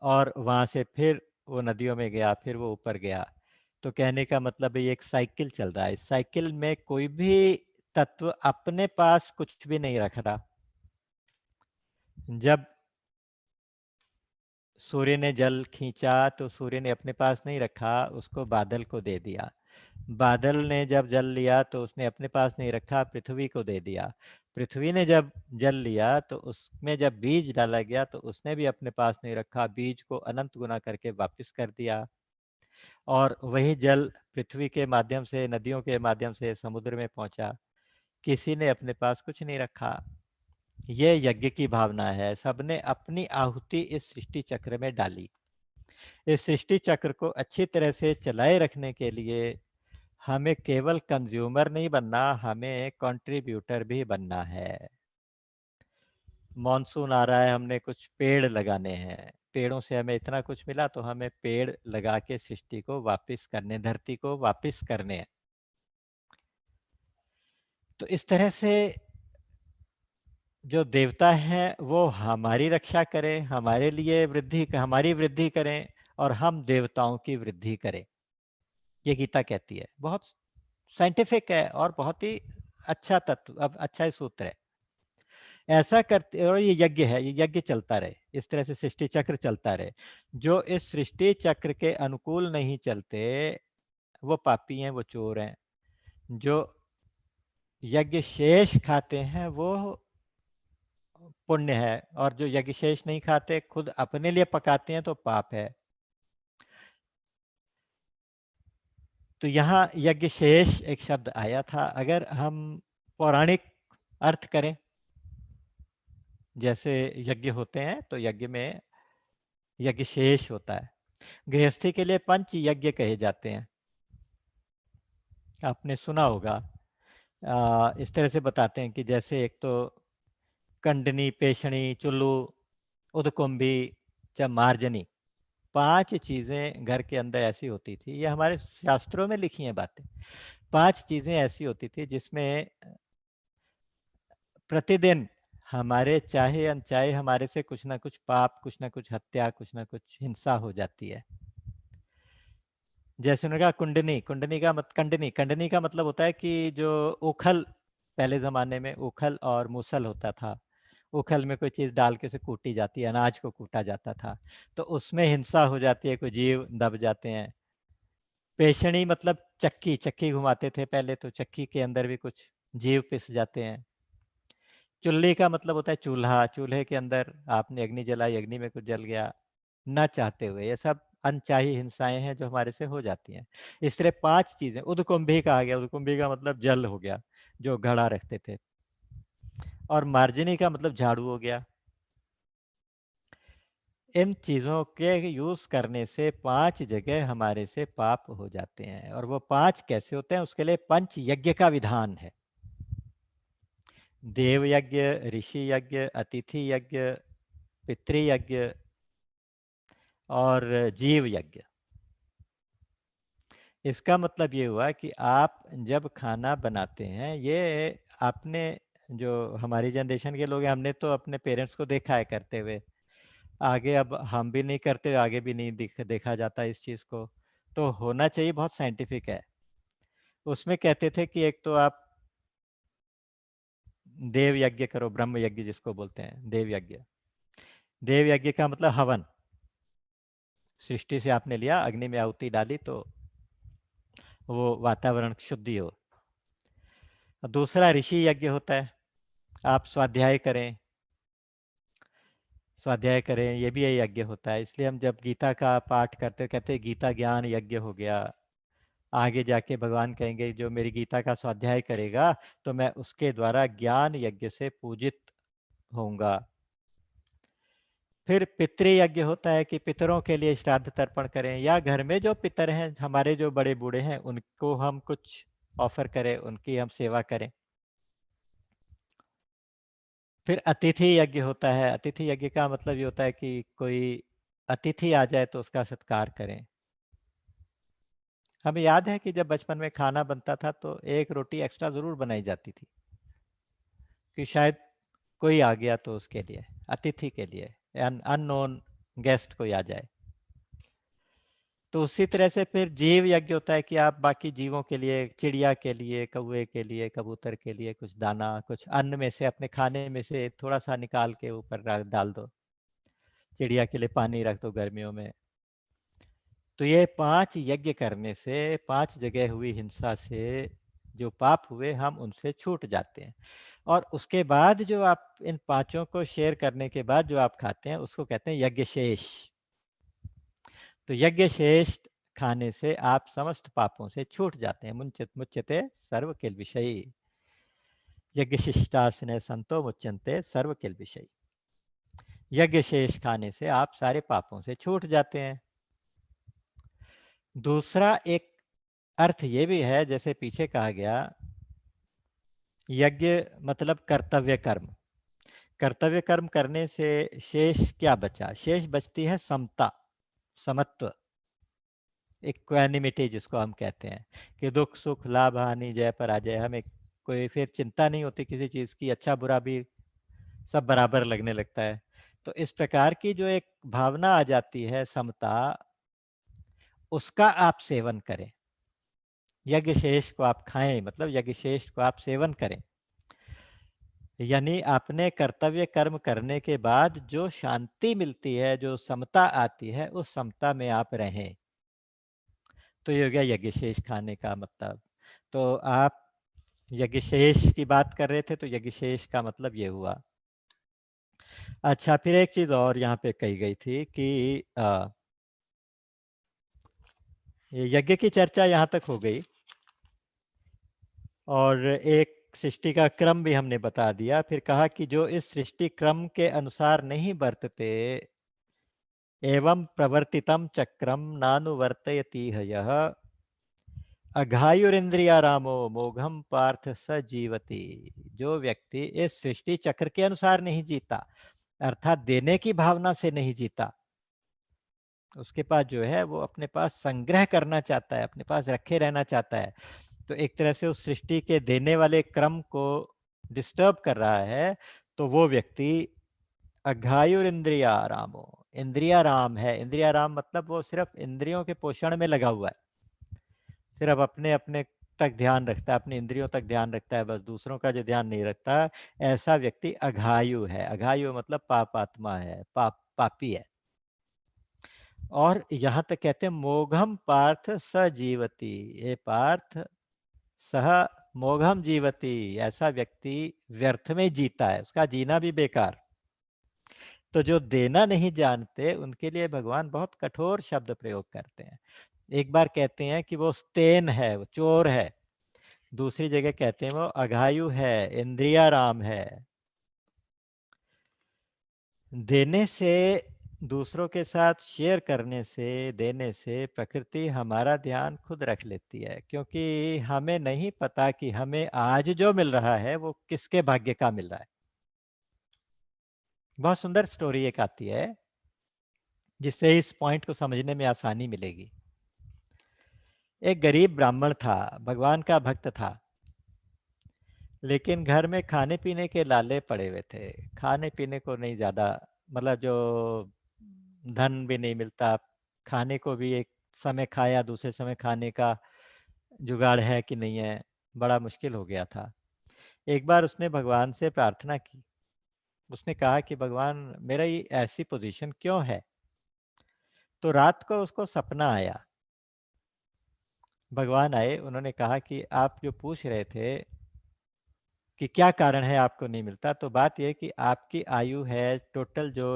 और वहाँ से फिर वो नदियों में गया, फिर वो ऊपर गया। तो कहने का मतलब है ये एक साइकिल चल रहा है। इस साइकिल में कोई भी तत्व अपने पास कुछ भी नहीं रख रहा। जब सूर्य ने जल खींचा तो सूर्य ने अपने पास नहीं रखा, उसको बादल को दे दिया। बादल ने जब जल लिया तो उसने अपने पास नहीं रखा, पृथ्वी को दे दिया। पृथ्वी ने जब जल लिया तो उसमें जब बीज डाला गया तो उसने भी अपने पास नहीं रखा, बीज को अनंत गुना करके वापस कर दिया। और वही जल पृथ्वी के माध्यम से, नदियों के माध्यम से समुद्र में पहुंचा। किसी ने अपने पास कुछ नहीं रखा। ये यज्ञ की भावना है। सबने अपनी आहुति इस सृष्टि चक्र में डाली। इस सृष्टि चक्र को अच्छी तरह से चलाए रखने के लिए हमें केवल कंज्यूमर नहीं बनना, हमें कंट्रीब्यूटर भी बनना है। मॉनसून आ रहा है, हमने कुछ पेड़ लगाने हैं। पेड़ों से हमें इतना कुछ मिला, तो हमें पेड़ लगा के सृष्टि को वापस करने, धरती को वापस करने हैं। तो इस तरह से जो देवता हैं वो हमारी रक्षा करें, हमारे लिए हमारी वृद्धि करें, और हम देवताओं की वृद्धि करें। ये गीता कहती है। बहुत साइंटिफिक है और बहुत ही अच्छा तत्व, अब अच्छा ही सूत्र है। ऐसा करते, और ये यज्ञ है, ये यज्ञ चलता रहे, इस तरह से सृष्टि चक्र चलता रहे। जो इस सृष्टि चक्र के अनुकूल नहीं चलते, वो पापी हैं, वो चोर हैं। जो यज्ञ शेष खाते हैं वो पुण्य है, और जो यज्ञ शेष नहीं खाते, खुद अपने लिए पकाते हैं, तो पाप है। तो यहाँ यज्ञ शेष एक शब्द आया था। अगर हम पौराणिक अर्थ करें, जैसे यज्ञ होते हैं तो यज्ञ में यज्ञ शेष होता है। गृहस्थी के लिए पंच यज्ञ कहे जाते हैं, आपने सुना होगा। इस तरह से बताते हैं कि जैसे एक तो कंडनी, पेशणी, चुल्लू, उदकुंभी, मार्जनी, 5 चीजें घर के अंदर ऐसी होती थी। ये हमारे शास्त्रों में लिखी हैं बातें। 5 चीजें ऐसी होती थी जिसमें प्रतिदिन हमारे चाहे अनचाहे हमारे से कुछ ना कुछ पाप, कुछ ना कुछ हत्या, कुछ ना कुछ हिंसा हो जाती है। जैसे उन्होंने कहा कुंडनी, कंडनी का मतलब होता है कि जो उखल, पहले ज़माने में उखल और मूसल होता था। उखल में कोई चीज़ डाल के उसे कूटी जाती है, अनाज को कूटा जाता था, तो उसमें हिंसा हो जाती है, कोई जीव दब जाते हैं। पेशणी मतलब चक्की, चक्की घुमाते थे पहले, तो चक्की के अंदर भी कुछ जीव पिस जाते हैं। चुल्ली का मतलब होता है चूल्हा, चूल्हे के अंदर आपने अग्नि जलाई, अग्नि में कुछ जल गया, ना चाहते हुए। ये सब अनचाही हिंसाएँ हैं जो हमारे से हो जाती हैं। इस तरह 5 चीज़ें, उदकुंभी कहा गया, उदकुंभी का मतलब जल हो गया, जो घड़ा रखते थे। और मार्जनी का मतलब झाड़ू हो गया। इन चीज़ों के यूज़ करने से 5 जगह हमारे से पाप हो जाते हैं, और वो 5 कैसे होते हैं, उसके लिए पंच यज्ञ का विधान है। देव यज्ञ, ऋषि यज्ञ, अतिथि यज्ञ, पितृयज्ञ और जीव यज्ञ। इसका मतलब ये हुआ कि आप जब खाना बनाते हैं, ये आपने, जो हमारी जनरेशन के लोग हैं, हमने तो अपने पेरेंट्स को देखा है करते हुए। आगे अब हम भी नहीं करते, आगे भी नहीं देखा जाता इस चीज़ को। तो होना चाहिए, बहुत साइंटिफिक है। उसमें कहते थे कि एक तो आप देव यज्ञ करो, ब्रह्म यज्ञ जिसको बोलते हैं, देव यज्ञ। देव यज्ञ का मतलब हवन। सृष्टि से आपने लिया, अग्नि में आहुति डाली तो वो वातावरण शुद्धि हो। दूसरा ऋषि यज्ञ होता है, आप स्वाध्याय करें, स्वाध्याय करें, ये भी ये यज्ञ होता है। इसलिए हम जब गीता का पाठ करते कहते हैं गीता ज्ञान यज्ञ हो गया। आगे जाके भगवान कहेंगे जो मेरी गीता का स्वाध्याय करेगा तो मैं उसके द्वारा ज्ञान यज्ञ से पूजित होऊंगा। फिर पितृ यज्ञ होता है कि पितरों के लिए श्राद्ध तर्पण करें, या घर में जो पितर हैं, हमारे जो बड़े बूढ़े हैं, उनको हम कुछ ऑफर करें, उनकी हम सेवा करें। फिर अतिथि यज्ञ होता है। अतिथि यज्ञ का मतलब ये होता है कि कोई अतिथि आ जाए तो उसका सत्कार करें। हमें याद है कि जब बचपन में खाना बनता था तो एक रोटी एक्स्ट्रा ज़रूर बनाई जाती थी, कि शायद कोई आ गया तो उसके लिए, अतिथि के लिए, अननोन गेस्ट कोई आ जाए। तो उसी तरह से फिर जीव यज्ञ होता है कि आप बाकी जीवों के लिए, चिड़िया के लिए, कौवे के लिए, कबूतर के लिए कुछ दाना, कुछ अन्न में से, अपने खाने में से थोड़ा सा निकाल के ऊपर डाल दो। चिड़िया के लिए पानी रख दो गर्मियों में। तो ये 5 यज्ञ करने से, 5 जगह हुई हिंसा से जो पाप हुए, हम उनसे छूट जाते हैं। और उसके बाद जो आप इन पांचों को शेयर करने के बाद जो आप खाते हैं, उसको कहते हैं यज्ञ शेष। तो यज्ञ शेष खाने से आप समस्त पापों से छूट जाते हैं। मुच्यते सर्व किल विषयी। यज्ञ शिष्टासने संतो मुच्यंते सर्व किल विषयी। यज्ञ शेष खाने से आप सारे पापों से छूट जाते हैं। दूसरा एक अर्थ ये भी है, जैसे पीछे कहा गया, यज्ञ मतलब कर्तव्य कर्म। कर्तव्य कर्म करने से शेष क्या बचा? शेष बचती है समता, समत्व, इक्वानिमिटी जिसको हम कहते हैं, कि दुख सुख लाभ हानि जय पराजय, हमें कोई फिर चिंता नहीं होती किसी चीज़ की, अच्छा बुरा भी सब बराबर लगने लगता है। तो इस प्रकार की जो एक भावना आ जाती है, समता, उसका आप सेवन करें। यज्ञ शेष को आप खाएं, मतलब यज्ञ शेष को आप सेवन करें। यानी अपने कर्तव्य कर्म करने के बाद जो शांति मिलती है, जो समता आती है, उस समता में आप रहें। तो ये हो गया यज्ञ शेष खाने का मतलब। तो आप यज्ञ शेष की बात कर रहे थे, तो यज्ञ शेष का मतलब ये हुआ। अच्छा, फिर एक चीज और यहाँ पे कही गई थी कि ये यज्ञ की चर्चा यहाँ तक हो गई, और एक सृष्टि का क्रम भी हमने बता दिया। फिर कहा कि जो इस सृष्टि क्रम के अनुसार नहीं बरतते, एवं प्रवर्तितम चक्रम नानुवर्तयति यः अघायुरिंद्रियारामो मोघम पार्थ स जीवति। जो व्यक्ति इस सृष्टि चक्र के अनुसार नहीं जीता, अर्थात देने की भावना से नहीं जीता, उसके पास जो है वो अपने पास संग्रह करना चाहता है, अपने पास रखे रहना चाहता है, तो एक तरह से उस सृष्टि के देने वाले क्रम को डिस्टर्ब कर रहा है, तो वो व्यक्ति अघायुर इंद्रिया रामो, इंद्रिया राम है। इंद्रिया राम मतलब वो सिर्फ इंद्रियों के पोषण में लगा हुआ है, सिर्फ अपने अपने तक ध्यान रखता है, अपनी इंद्रियों तक ध्यान रखता है, बस दूसरों का जो ध्यान नहीं रखता, ऐसा व्यक्ति अघायु है। अघायु मतलब पापात्मा है, पापी है। और यहाँ तक कहते हैं मोघम पार्थ स जीवती, ये पार्थ सह मोघम जीवति, ऐसा व्यक्ति व्यर्थ में जीता है, उसका जीना भी बेकार। तो जो देना नहीं जानते उनके लिए भगवान बहुत कठोर शब्द प्रयोग करते हैं। एक बार कहते हैं कि वो स्तेन है, वो चोर है। दूसरी जगह कहते हैं वो अघायु है, इंद्रियाराम है। देने से, दूसरों के साथ शेयर करने से, देने से प्रकृति हमारा ध्यान खुद रख लेती है, क्योंकि हमें नहीं पता कि हमें आज जो मिल रहा है वो किसके भाग्य का मिल रहा है। बहुत सुंदर स्टोरी एक आती है जिससे इस पॉइंट को समझने में आसानी मिलेगी। एक गरीब ब्राह्मण था, भगवान का भक्त था, लेकिन घर में खाने पीने के लाले पड़े हुए थे। खाने पीने को नहीं ज़्यादा, मतलब जो धन भी नहीं मिलता, खाने को भी एक समय खाया, दूसरे समय खाने का जुगाड़ है कि नहीं है, बड़ा मुश्किल हो गया था। एक बार उसने भगवान से प्रार्थना की। उसने कहा कि भगवान, मेरा ये ऐसी पोजीशन क्यों है? तो रात को उसको सपना आया। भगवान आए, उन्होंने कहा कि आप जो पूछ रहे थे कि क्या कारण है आपको नहीं मिलता, तो बात यह है कि आपकी आयु है, टोटल जो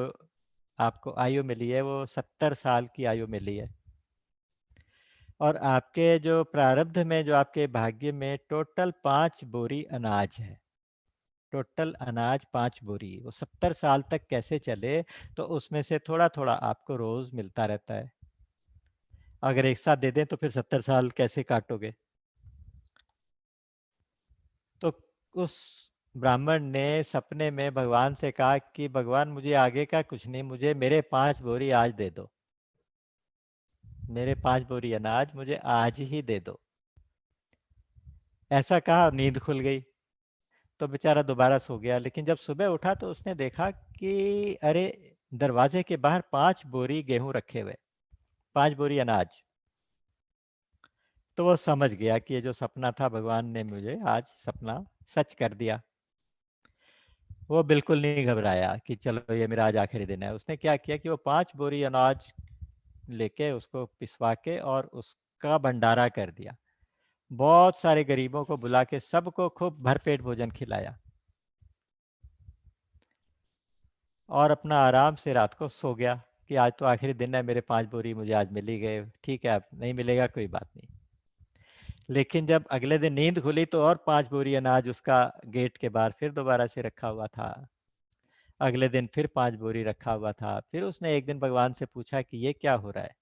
आपको आयु मिली है वो 70 साल की आयु मिली है। और आपके जो प्रारब्ध में, जो आपके भाग्य में टोटल 5 बोरी अनाज है। टोटल अनाज 5 बोरी, वो 70 साल तक कैसे चले? तो उसमें से थोड़ा-थोड़ा आपको रोज़ मिलता रहता है। अगर एक साथ दे दें तो फिर 70 साल कैसे काटोगे? तो उस ब्राह्मण ने सपने में भगवान से कहा कि भगवान, मुझे आगे का कुछ नहीं, मुझे मेरे 5 बोरी आज दे दो। मेरे 5 बोरी अनाज मुझे आज ही दे दो। ऐसा कहा, नींद खुल गई। तो बेचारा दोबारा सो गया, लेकिन जब सुबह उठा तो उसने देखा कि अरे, दरवाजे के बाहर 5 बोरी गेहूं रखे हुए, 5 बोरी अनाज। तो वो समझ गया कि ये जो सपना था, भगवान ने मुझे आज सपना सच कर दिया। वो बिल्कुल नहीं घबराया कि चलो ये मेरा आज आखिरी दिन है। उसने क्या किया कि वो 5 बोरी अनाज लेके उसको पिसवा के और उसका भंडारा कर दिया। बहुत सारे गरीबों को बुला के सबको खूब भरपेट भोजन खिलाया और अपना आराम से रात को सो गया कि आज तो आखिरी दिन है, मेरे 5 बोरी मुझे आज मिल ही गए, ठीक है, अब नहीं मिलेगा कोई बात नहीं। लेकिन जब अगले दिन नींद खुली तो और 5 बोरी अनाज उसका गेट के बाहर फिर दोबारा से रखा हुआ था। अगले दिन फिर 5 बोरी रखा हुआ था। फिर उसने एक दिन भगवान से पूछा कि ये क्या हो रहा है?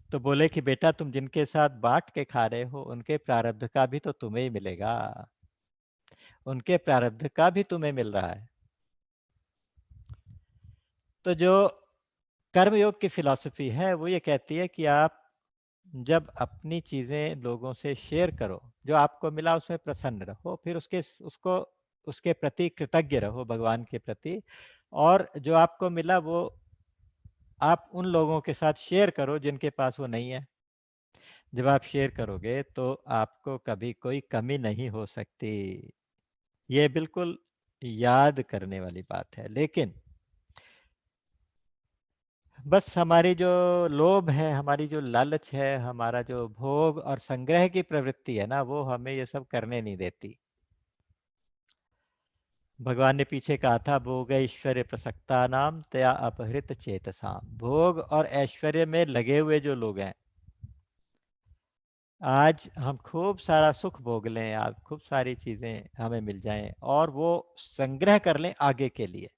तो बोले कि बेटा, तुम जिनके साथ बांट के खा रहे हो उनके प्रारब्ध का भी तो तुम्हें ही मिलेगा। उनके प्रारब्ध का भी तुम्हें मिल रहा है। तो जो कर्मयोग की फिलॉसफी है वो ये कहती है कि आप जब अपनी चीजें लोगों से शेयर करो, जो आपको मिला उसमें प्रसन्न रहो, फिर उसको उसके प्रति कृतज्ञ रहो, भगवान के प्रति। और जो आपको मिला वो आप उन लोगों के साथ शेयर करो जिनके पास वो नहीं है। जब आप शेयर करोगे तो आपको कभी कोई कमी नहीं हो सकती। ये बिल्कुल याद करने वाली बात है। लेकिन बस हमारी जो लोभ है, हमारी जो लालच है, हमारा जो भोग और संग्रह की प्रवृत्ति है ना, वो हमें ये सब करने नहीं देती। भगवान ने पीछे कहा था, भोग ऐश्वर्य प्रसक्ता नाम तया अपहृत चेतसाम। भोग और ऐश्वर्य में लगे हुए जो लोग हैं, आज हम खूब सारा सुख भोग लें, आप खूब सारी चीजें हमें मिल जाएं और वो संग्रह कर लें आगे के लिए।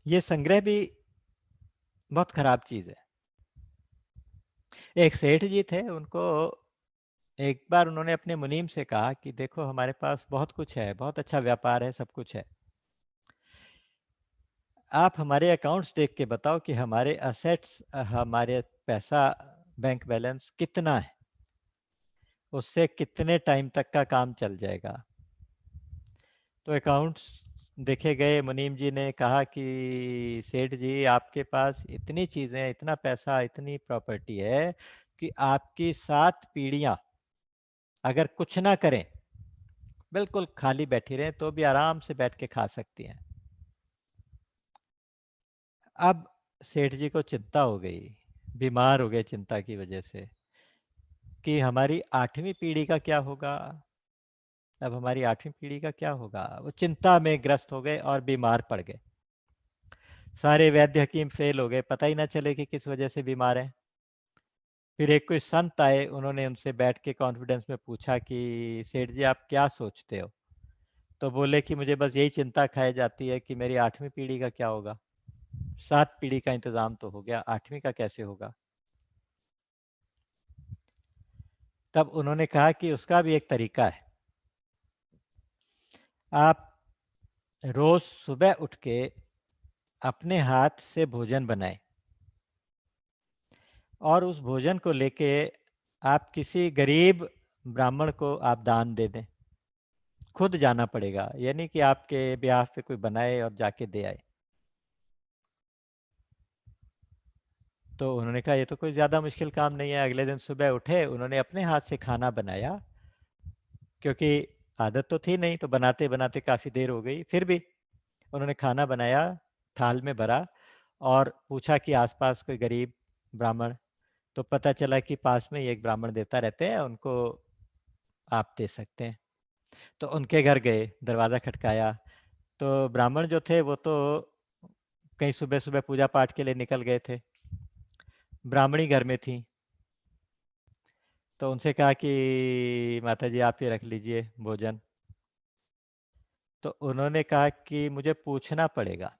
ये संग्रह भी बहुत खराब चीज है। एक सेठ जी थे, उनको एक बार उन्होंने अपने मुनीम से कहा कि देखो, हमारे पास बहुत कुछ है, बहुत अच्छा व्यापार है, सब कुछ है, आप हमारे अकाउंट्स देख के बताओ कि हमारे असेट्स, हमारे पैसा, बैंक बैलेंस कितना है, उससे कितने टाइम तक का काम चल जाएगा। तो अकाउंट्स देखे गए, मुनीम जी ने कहा कि सेठ जी, आपके पास इतनी चीजें, इतना पैसा, इतनी प्रॉपर्टी है कि आपकी 7 पीढ़ियां अगर कुछ ना करें, बिल्कुल खाली बैठी रहें, तो भी आराम से बैठ के खा सकती हैं। अब सेठ जी को चिंता हो गई, बीमार हो गए चिंता की वजह से, कि हमारी 8वीं पीढ़ी का क्या होगा? अब हमारी 8वीं पीढ़ी का क्या होगा? वो चिंता में ग्रस्त हो गए और बीमार पड़ गए। सारे वैद्य हकीम फेल हो गए, पता ही ना चले कि किस वजह से बीमार हैं। फिर एक कोई संत आए, उन्होंने उनसे बैठ के कॉन्फिडेंस में पूछा कि सेठ जी आप क्या सोचते हो? तो बोले कि मुझे बस यही चिंता खाई जाती है कि मेरी 8वीं पीढ़ी का क्या होगा? 7 पीढ़ी का इंतज़ाम तो हो गया, 8वीं का कैसे होगा? तब उन्होंने कहा कि उसका भी एक तरीका है। आप रोज़ सुबह उठ के अपने हाथ से भोजन बनाएँ और उस भोजन को लेके आप किसी गरीब ब्राह्मण को आप दान दे दें। खुद जाना पड़ेगा, ये नहीं कि आपके बिहाफ़ पे कोई बनाए और जाके दे आए। तो उन्होंने कहा ये तो कोई ज़्यादा मुश्किल काम नहीं है। अगले दिन सुबह उठे, उन्होंने अपने हाथ से खाना बनाया, क्योंकि आदत तो थी नहीं, तो बनाते-बनाते काफ़ी देर हो गई। फिर भी उन्होंने खाना बनाया, थाल में भरा और पूछा कि आस-पास कोई गरीब ब्राह्मण, तो पता चला कि पास में ही एक ब्राह्मण देवता रहते हैं, उनको आप दे सकते हैं। तो उनके घर गए, दरवाज़ा खटकाया, तो ब्राह्मण जो थे वो तो कहीं सुबह-सुबह पूजा पाठ के लिए निकल गए थे। ब्राह्मणी घर में थीं, तो उनसे कहा कि माताजी आप ये रख लीजिए भोजन। तो उन्होंने कहा कि मुझे पूछना पड़ेगा,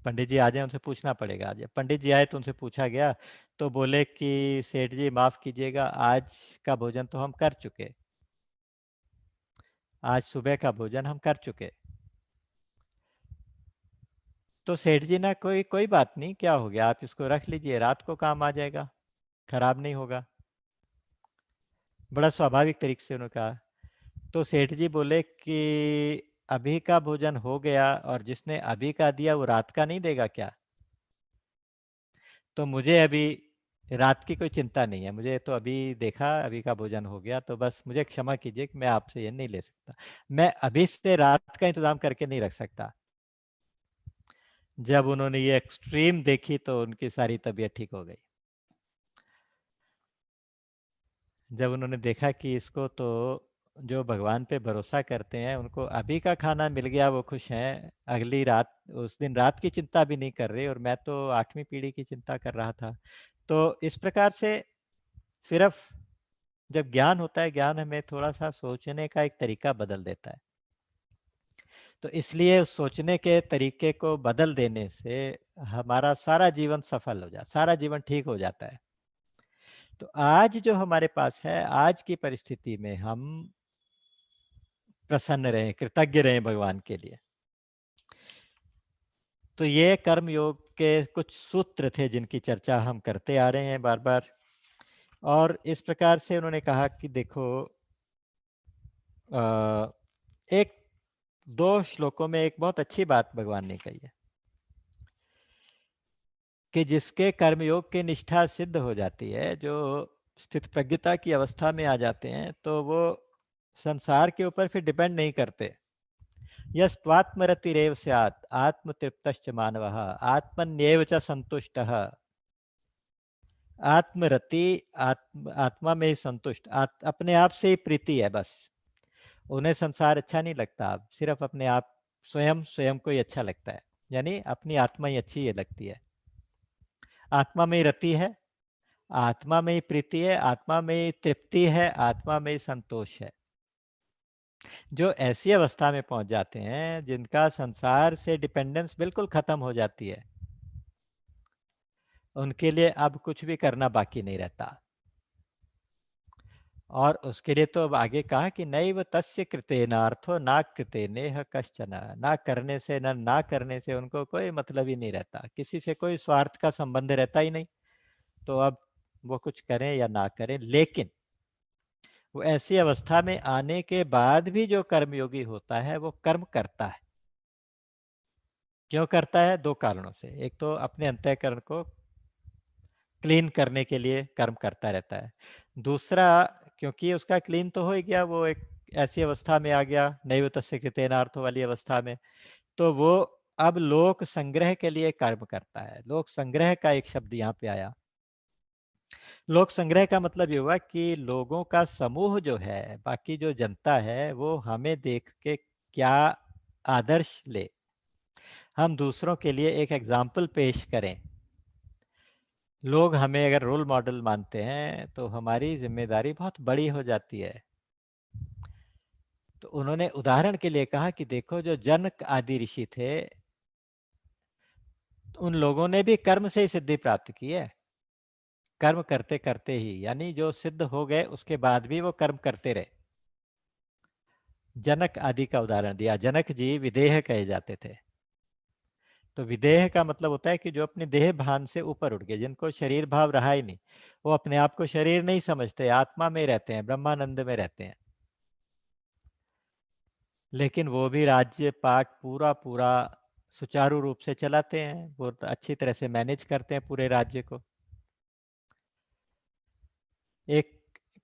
पंडित जी आ जाएँ, उनसे पूछना पड़ेगा आज। पंडित जी आए तो उनसे पूछा गया, तो बोले कि सेठ जी माफ़ कीजिएगा, आज का भोजन तो हम कर चुके। आज सुबह का भोजन हम कर चुके। तो सेठ जी ना कोई कोई बात नहीं, क्या हो गया? आप इसको रख लीजिए, रात को काम आ जाएगा, खराब नहीं होगा। बड़ा स्वाभाविक तरीके से उन्होंने कहा। तो सेठ जी बोले कि अभी का भोजन हो गया और जिसने अभी का दिया वो रात का नहीं देगा क्या? तो मुझे अभी रात की कोई चिंता नहीं है। मुझे तो अभी देखा, अभी का भोजन हो गया, तो बस मुझे क्षमा कीजिए कि मैं आपसे ये नहीं ले सकता। मैं अभी से रात का इंतज़ाम करके नहीं रख सकता। जब उन्होंने ये एक्सट्रीम देखी तो उनकी सारी तबीयत ठीक हो गई। जब उन्होंने देखा कि इसको तो जो भगवान पे भरोसा करते हैं, उनको अभी का खाना मिल गया, वो खुश हैं। अगली रात, उस दिन रात की चिंता भी नहीं कर रहे और मैं तो 8वीं पीढ़ी की चिंता कर रहा था। तो इस प्रकार से सिर्फ़ जब ज्ञान होता है, ज्ञान हमें थोड़ा-सा सोचने का एक तरीका बदल देता है। तो इसलिए उस सोचने के तरीके को बदल देने से हमारा सारा जीवन सफल हो जाता, सारा जीवन ठीक हो जाता है। तो आज जो हमारे पास है, आज की परिस्थिति में हम प्रसन्न रहें, कृतज्ञ रहें भगवान के लिए। तो ये कर्म योग के कुछ सूत्र थे जिनकी चर्चा हम करते आ रहे हैं बार-बार, और इस प्रकार से उन्होंने कहा कि देखो, अ, एक 2 श्लोकों में एक बहुत अच्छी बात भगवान ने कही है कि जिसके कर्मयोग की निष्ठा सिद्ध हो जाती है, जो स्थितप्रज्ञता की अवस्था में आ जाते हैं, तो वो संसार के ऊपर फिर डिपेंड नहीं करते। यस्त्वात्मरतिरेव स्यात् आत्मतृप्तश्च मानवः आत्मन्येव च संतुष्टः। आत्मरति, आत्मा में ही संतुष्ट, अपने आप से ही प्रीति है बस। उन्हें संसार अच्छा नहीं लगता, सिर्फ अपने आप, स्वयं स्वयं को ही अच्छा लगता है, यानी अपनी आत्मा ही अच्छी ये लगती है। आत्मा में ही रति है, आत्मा में ही प्रीति है, आत्मा में ही तृप्ति है, आत्मा में ही संतोष है। जो ऐसी अवस्था में पहुंच जाते हैं जिनका संसार से डिपेंडेंस बिल्कुल खत्म हो जाती है, उनके लिए अब कुछ भी करना बाकी नहीं रहता। और उसके लिए तो अब आगे कहा कि नैव तस्य कृतेनार्थो ना कृतेनेह कश्चन। ना करने से ना करने से उनको कोई मतलब ही नहीं रहता, किसी से कोई स्वार्थ का संबंध रहता ही नहीं। तो अब वो कुछ करें या ना करें, लेकिन वो ऐसी अवस्था में आने के बाद भी जो कर्मयोगी होता है वो कर्म करता है। क्यों करता है? 2 कारणों से। एक तो अपने अंतःकरण को क्लीन करने के लिए कर्म करता रहता है। दूसरा, क्योंकि उसका क्लीन तो हो ही गया, वो एक ऐसी अवस्था में आ गया, नैव तस्य कृतेनार्थो वाली अवस्था में, तो वो अब लोक संग्रह के लिए कर्म करता है। लोक संग्रह का एक शब्द यहाँ पे आया। लोक संग्रह का मतलब ये हुआ कि लोगों का समूह जो है, बाकी जो जनता है, वो हमें देख के क्या आदर्श ले, हम दूसरों के लिए एक एग्जाम्पल पेश करें। लोग हमें अगर रोल मॉडल मानते हैं तो हमारी जिम्मेदारी बहुत बड़ी हो जाती है। तो उन्होंने उदाहरण के लिए कहा कि देखो, जो जनक आदि ऋषि थे, उन लोगों ने भी कर्म से ही सिद्धि प्राप्त की है। कर्म करते करते ही, यानी जो सिद्ध हो गए उसके बाद भी वो कर्म करते रहे। जनक आदि का उदाहरण दिया। जनक जी विदेह कहे जाते थे। तो विदेह का मतलब होता है कि जो अपने देह भान से ऊपर उठ गए, जिनको शरीर भाव रहा ही नहीं, वो अपने आप को शरीर नहीं समझते, आत्मा में रहते हैं, ब्रह्मानंद में रहते हैं। लेकिन वो भी राज्य पाठ पूरा पूरा सुचारू रूप से चलाते हैं, बहुत अच्छी तरह से मैनेज करते हैं पूरे राज्य को। एक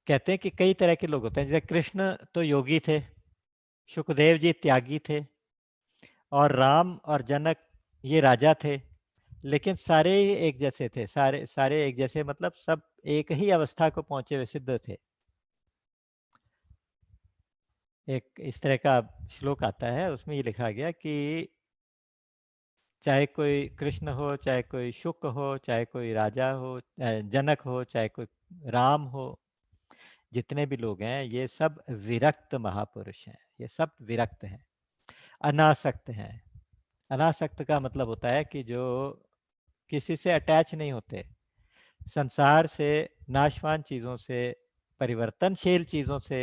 कहते हैं कि कई तरह के लोग होते हैं, जैसे कृष्ण तो योगी थे, सुखदेव जी त्यागी थे, और राम और जनक ये राजा थे। लेकिन सारे ही एक जैसे थे, सारे सारे एक जैसे, मतलब सब एक ही अवस्था को पहुंचे हुए सिद्ध थे। एक इस तरह का श्लोक आता है, उसमें ये लिखा गया कि चाहे कोई कृष्ण हो, चाहे कोई शुक हो, चाहे कोई राजा हो, जनक हो, चाहे कोई राम हो, जितने भी लोग हैं ये सब विरक्त महापुरुष हैं। ये सब विरक्त हैं, अनासक्त हैं। अनासक्त का मतलब होता है कि जो किसी से अटैच नहीं होते, संसार से, नाशवान चीज़ों से, परिवर्तनशील चीज़ों से,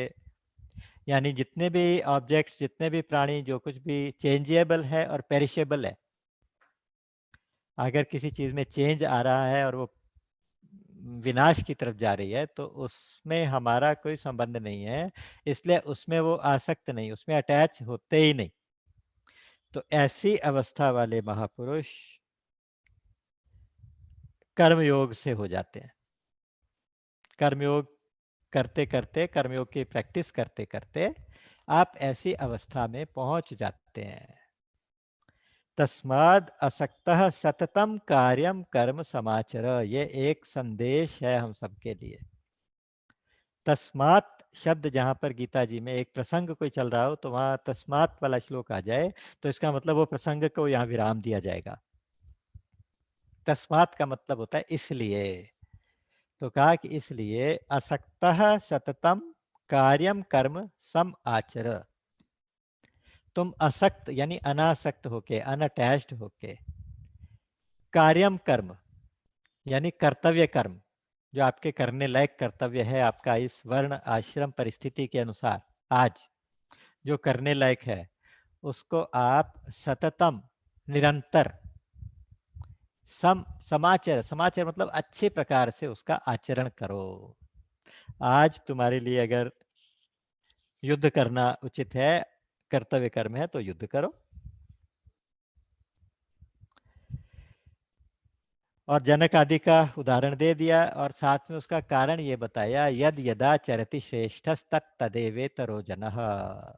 यानी जितने भी ऑब्जेक्ट्स, जितने भी प्राणी, जो कुछ भी चेंजेबल है और पेरिशेबल है, अगर किसी चीज़ में चेंज आ रहा है और वो विनाश की तरफ जा रही है, तो उसमें हमारा कोई संबंध नहीं है, इसलिए उसमें वो आसक्त नहीं, उसमें अटैच होते ही नहीं। तो ऐसी अवस्था वाले महापुरुष कर्मयोग से हो जाते हैं। कर्मयोग करते करते, कर्मयोग की प्रैक्टिस करते करते आप ऐसी अवस्था में पहुंच जाते हैं। तस्माद असक्तः सततम कार्यम कर्म समाचर, ये एक संदेश है हम सबके लिए। तस्मात शब्द जहां पर गीता जी में एक प्रसंग कोई चल रहा हो, तो वहां तस्मात वाला श्लोक आ जाए, तो इसका मतलब वो प्रसंग को यहाँ विराम दिया जाएगा। तस्मात का मतलब होता है इसलिए। तो कहा कि इसलिए असक्तः सततम कार्यम कर्म सम आचर, तुम असक्त यानी अनासक्त होके, अनअटैच्ड होके, कार्यम कर्म यानी कर्तव्य कर्म, जो आपके करने लायक कर्तव्य है आपका इस वर्ण आश्रम परिस्थिति के अनुसार, आज जो करने लायक है, उसको आप सततम, निरंतर, समाचार, समाचार मतलब अच्छे प्रकार से उसका आचरण करो। आज तुम्हारे लिए अगर युद्ध करना उचित है, कर्तव्य कर्म है, तो युद्ध करो। और जनक आदि का उदाहरण दे दिया, और साथ में उसका कारण ये बताया, यद यदा चरति श्रेष्ठस्तत्तदेवेतरो जनः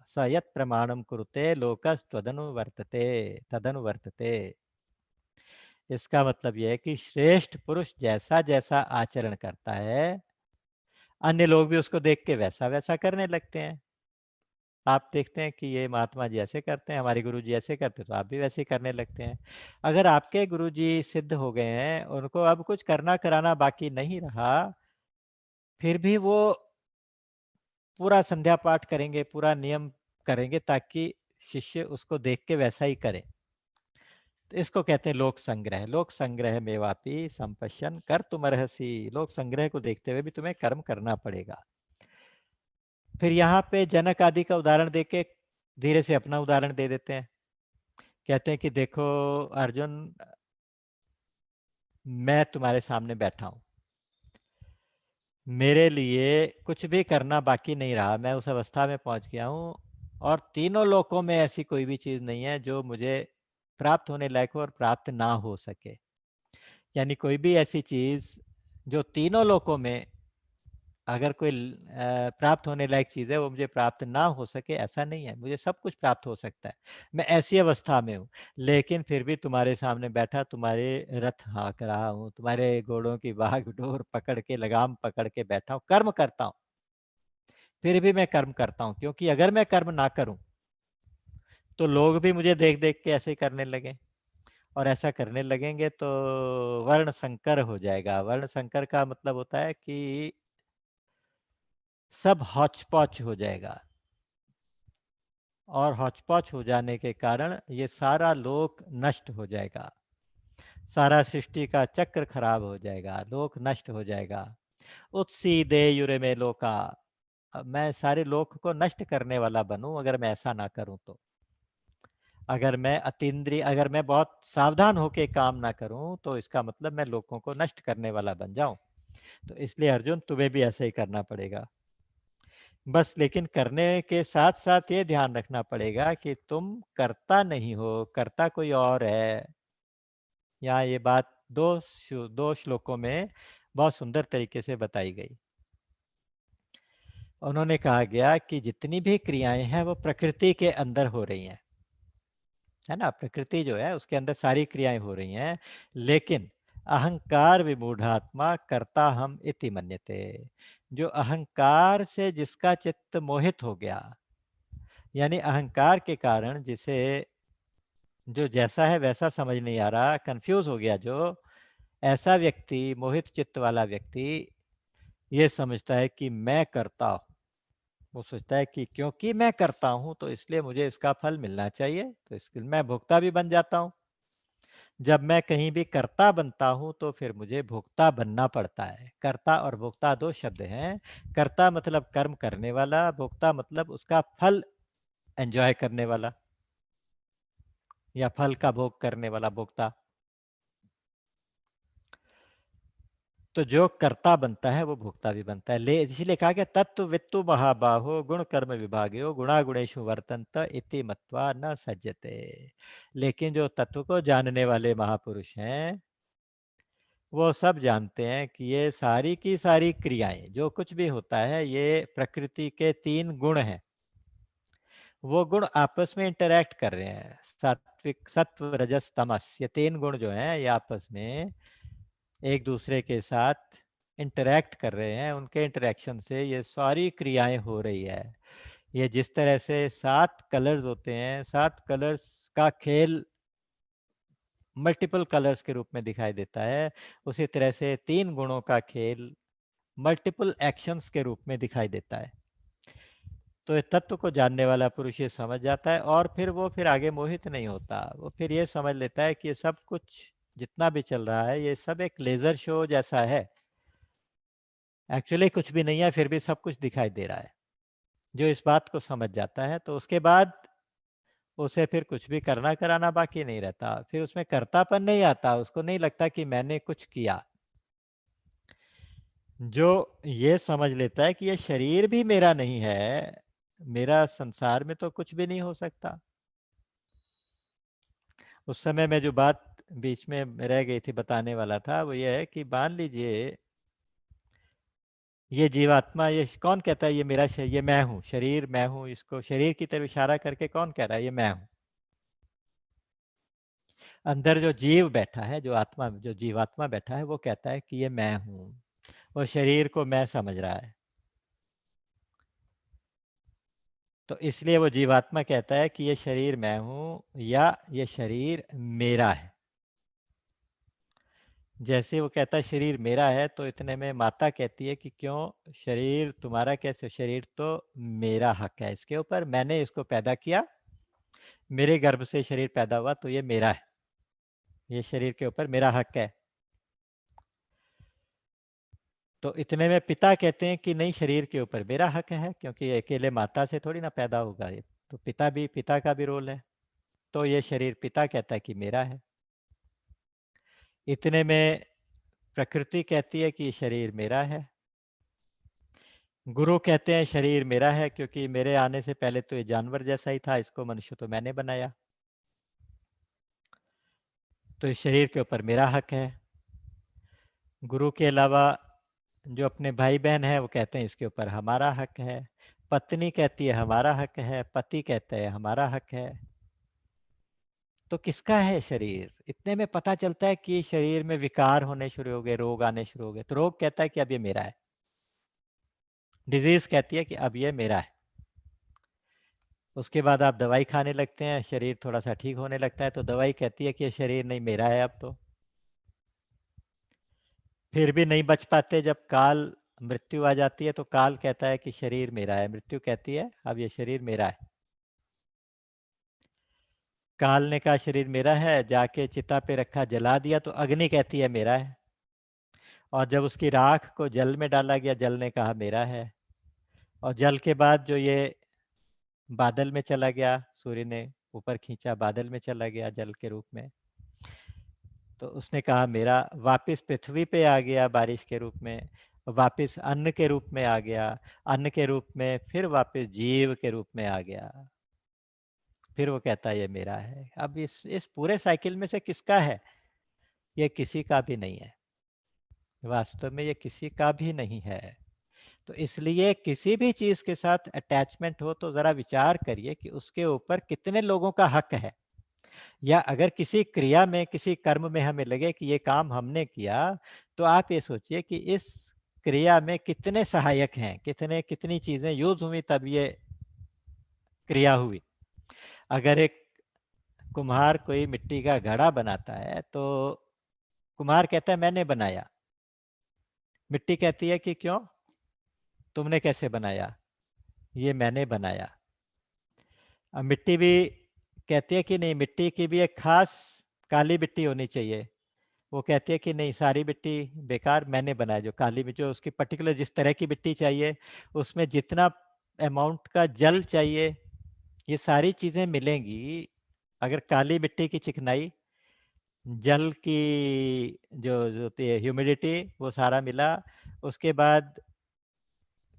स यत् प्रमाणम कुरुते लोकस्त्वदनुवर्तते तदनुवर्तते। इसका मतलब यह है कि श्रेष्ठ पुरुष जैसा जैसा आचरण करता है, अन्य लोग भी उसको देख के वैसा वैसा करने लगते हैं। आप देखते हैं कि ये महात्मा जी ऐसे करते हैं, हमारे गुरु जी ऐसे करते हैं, तो आप भी वैसे ही करने लगते हैं। अगर आपके गुरु जी सिद्ध हो गए हैं, उनको अब कुछ करना कराना बाकी नहीं रहा, फिर भी वो पूरा संध्या पाठ करेंगे, पूरा नियम करेंगे, ताकि शिष्य उसको देख के वैसा ही करे। तो इसको कहते हैं लोक संग्रह। लोक संग्रह में वापी संपश्यन कर तुम रहसी, लोक संग्रह को देखते हुए भी तुम्हें कर्म करना पड़ेगा। फिर यहाँ पे जनक आदि का उदाहरण देके धीरे से अपना उदाहरण दे देते हैं। कहते हैं कि देखो अर्जुन, मैं तुम्हारे सामने बैठा हूं, मेरे लिए कुछ भी करना बाकी नहीं रहा, मैं उस अवस्था में पहुंच गया हूं, और तीनों लोकों में ऐसी कोई भी चीज नहीं है जो मुझे प्राप्त होने लायक हो और प्राप्त ना हो सके। यानी कोई भी ऐसी चीज जो तीनों लोकों में अगर कोई प्राप्त होने लायक चीज़ है वो मुझे प्राप्त ना हो सके ऐसा नहीं है, मुझे सब कुछ प्राप्त हो सकता है। मैं ऐसी अवस्था में हूँ, लेकिन फिर भी तुम्हारे सामने बैठा तुम्हारे रथ हाँक रहा हूँ, तुम्हारे घोड़ों की बागडोर पकड़ के लगाम पकड़ के बैठा हूँ, कर्म करता हूँ। फिर भी मैं कर्म करता हूँ क्योंकि अगर मैं कर्म ना करूँ, तो लोग भी मुझे देख-देख के ऐसे ही करने लगें और ऐसा करने लगेंगे तो वर्ण संकर हो जाएगा। वर्ण संकर का मतलब होता है कि सब हौच-पौच हो जाएगा और हौच-पौच हो जाने के कारण ये सारा लोक नष्ट हो जाएगा। सारा सृष्टि का चक्र खराब हो जाएगा, लोक नष्ट हो जाएगा। उत्सीदेयुरे में लोका, मैं सारे लोक को नष्ट करने वाला बनूं अगर मैं ऐसा ना करूं तो। अगर मैं अतीन्द्रिय, अगर मैं बहुत सावधान होके काम ना करूं तो इसका मतलब मैं लोगों को नष्ट करने वाला बन जाऊं। तो इसलिए अर्जुन तुम्हें भी ऐसे ही करना पड़ेगा। बस लेकिन करने के साथ-साथ ये ध्यान रखना पड़ेगा कि तुम कर्ता नहीं हो, कर्ता कोई और है। यहाँ ये बात 2 श्लोकों में बहुत सुंदर तरीके से बताई गई। उन्होंने कहा गया कि जितनी भी क्रियाएँ हैं वो प्रकृति के अंदर हो रही हैं, है ना? प्रकृति जो है उसके अंदर सारी क्रियाएँ हो रही हैं, लेकिन अहंकार विमूढ़ात्मा कर्ता हम इति मन्यते। जो अहंकार से जिसका चित्त मोहित हो गया, यानी अहंकार के कारण जिसे जो जैसा है वैसा समझ नहीं आ रहा, कन्फ्यूज़ हो गया जो, ऐसा व्यक्ति, मोहित चित्त वाला व्यक्ति ये समझता है कि मैं करता हूँ। वो सोचता है कि क्योंकि मैं करता हूँ तो इसलिए मुझे इसका फल मिलना चाहिए, तो इसके लिए मैं भोक्ता भी बन जाता हूँ। जब मैं कहीं भी कर्ता बनता हूँ तो फिर मुझे भोक्ता बनना पड़ता है। कर्ता और भोक्ता 2 शब्द हैं। कर्ता मतलब कर्म करने वाला, भोक्ता मतलब उसका फल एन्जॉय करने वाला या फल का भोग करने वाला भोक्ता। तो जो कर्ता बनता है वो भोक्ता भी बनता है। ले इसीलिए कहा गया तत्त्ववित्तु महाबाहो गुण कर्म विभागयो गुणागुणेषु वर्तन्त इति मत्वा न सज्जते। लेकिन जो तत्व को जानने वाले महापुरुष हैं, वो सब जानते हैं कि ये सारी की सारी क्रियाएँ, जो कुछ भी होता है ये प्रकृति के 3 गुण हैं। वो गुण आपस में इंटरैक्ट कर रहे हैं। सात्विक सत्व, रजस, तमस ये 3 गुण जो हैं ये आपस में एक दूसरे के साथ इंटरैक्ट कर रहे हैं, उनके इंटरैक्शन से ये सारी क्रियाएँ हो रही है। ये जिस तरह से 7 कलर्स होते हैं, 7 कलर्स का खेल मल्टीपल कलर्स के रूप में दिखाई देता है, उसी तरह से 3 गुणों का खेल मल्टीपल एक्शंस के रूप में दिखाई देता है। तो ये तत्व को जानने वाला पुरुष ये समझ जाता है और फिर आगे मोहित नहीं होता। वो फिर ये समझ लेता है कि ये सब कुछ जितना भी चल रहा है, ये सब एक लेज़र शो जैसा है। एक्चुअली कुछ भी नहीं है, फिर भी सब कुछ दिखाई दे रहा है। जो इस बात को समझ जाता है, तो उसके बाद उसे फिर कुछ भी करना कराना बाकी नहीं रहता। फिर उसमें कर्तापन नहीं आता, उसको नहीं लगता कि मैंने कुछ किया। जो ये समझ लेता है कि ये शरीर भी मेरा नहीं है, मेरा संसार में तो कुछ भी नहीं हो सकता। उस समय में जो बात बीच में रह गई थी बताने वाला था, वो ये है कि मान लीजिए ये जीवात्मा, ये कौन कहता है ये मेरा ये मैं हूँ, शरीर मैं हूँ, इसको शरीर की तरफ इशारा करके कौन कह रहा है ये मैं हूँ। अंदर जो जीव बैठा है, जो आत्मा, जो जीवात्मा बैठा है वो कहता है कि ये मैं हूँ, और शरीर को मैं समझ रहा है। तो इसलिए वो जीवात्मा कहता है कि ये शरीर मैं हूँ या ये शरीर मेरा है। जैसे वो कहता है शरीर मेरा है, तो इतने में माता कहती है कि क्यों शरीर तुम्हारा कैसे, शरीर तो मेरा हक है इसके ऊपर, मैंने इसको पैदा किया, मेरे गर्भ से शरीर पैदा हुआ तो ये मेरा है, ये शरीर के ऊपर मेरा हक है। तो इतने में पिता कहते हैं कि नहीं, शरीर के ऊपर मेरा हक है क्योंकि ये अकेले माता से थोड़ी ना पैदा होगा ये, तो पिता का भी रोल है। तो ये शरीर पिता कहता है कि मेरा है। इतने में प्रकृति कहती है कि शरीर मेरा है। गुरु कहते हैं शरीर मेरा है क्योंकि मेरे आने से पहले तो ये जानवर जैसा ही था, इसको मनुष्य तो मैंने बनाया, तो इस शरीर के ऊपर मेरा हक है। गुरु के अलावा जो अपने भाई बहन है वो कहते हैं इसके ऊपर हमारा हक है, पत्नी कहती है हमारा हक है, पति कहता है हमारा हक है। तो किसका है शरीर? इतने में पता चलता है कि शरीर में विकार होने शुरू हो गए, रोग आने शुरू हो गए। तो रोग कहता है कि अब ये मेरा है, डिजीज कहती है कि अब ये मेरा है। उसके बाद आप दवाई खाने लगते हैं, शरीर थोड़ा सा ठीक होने लगता है, तो दवाई कहती है कि ये शरीर नहीं मेरा है अब तो। फिर भी नहीं बच पाते, जब काल मृत्यु आ जाती है तो काल कहता है कि शरीर मेरा है, मृत्यु कहती है अब ये शरीर मेरा है। काल ने कहा शरीर मेरा है, जाके चिता पे रखा, जला दिया, तो अग्नि कहती है मेरा है। और जब उसकी राख को जल में डाला गया, जल ने कहा मेरा है। और जल के बाद जो ये बादल में चला गया, सूर्य ने ऊपर खींचा, बादल में चला गया जल के रूप में, तो उसने कहा मेरा। वापस पृथ्वी पे आ गया बारिश के रूप में, वापस अन्न के रूप में आ गया, अन्न के रूप में फिर वापस जीव के रूप में आ गया। फिर वो कहता है ये मेरा है। अब इस पूरे साइकिल में से किसका है? ये किसी का भी नहीं है, वास्तव में ये किसी का भी नहीं है। तो इसलिए किसी भी चीज के साथ अटैचमेंट हो तो जरा विचार करिए कि उसके ऊपर कितने लोगों का हक है। या अगर किसी क्रिया में, किसी कर्म में हमें लगे कि ये काम हमने किया, तो आप ये सोचिए कि इस क्रिया में कितने सहायक हैं, कितनी चीजें यूज हुई तब ये क्रिया हुई। अगर एक कुम्हार कोई मिट्टी का घड़ा बनाता है तो कुम्हार कहता है मैंने बनाया, मिट्टी कहती है कि क्यों, तुमने कैसे बनाया? ये मैंने बनाया। अब मिट्टी भी कहती है कि नहीं, मिट्टी की भी एक खास काली मिट्टी होनी चाहिए। वो कहती है कि नहीं, सारी मिट्टी बेकार, मैंने बनाया। जो काली मिट्टी, जो उसकी पर्टिकुलर जिस तरह की मिट्टी चाहिए, उसमें जितना अमाउंट का जल चाहिए, ये सारी चीज़ें मिलेंगी। अगर काली मिट्टी की चिकनाई, जल की जो होती है ह्यूमिडिटी, वो सारा मिला, उसके बाद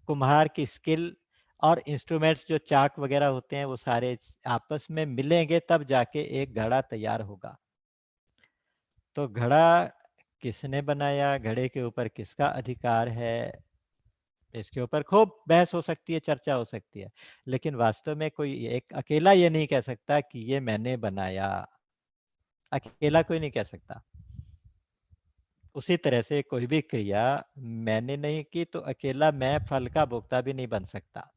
कुम्हार की स्किल और इंस्ट्रूमेंट्स जो चाक वगैरह होते हैं वो सारे आपस में मिलेंगे, तब जाके एक घड़ा तैयार होगा। तो घड़ा किसने बनाया, घड़े के ऊपर किसका अधिकार है, इसके ऊपर खूब बहस हो सकती है, चर्चा हो सकती है। लेकिन वास्तव में कोई एक अकेला ये नहीं कह सकता कि ये मैंने बनाया, अकेला कोई नहीं कह सकता। उसी तरह से कोई भी क्रिया मैंने नहीं की तो अकेला मैं फल का भोक्ता भी नहीं बन सकता।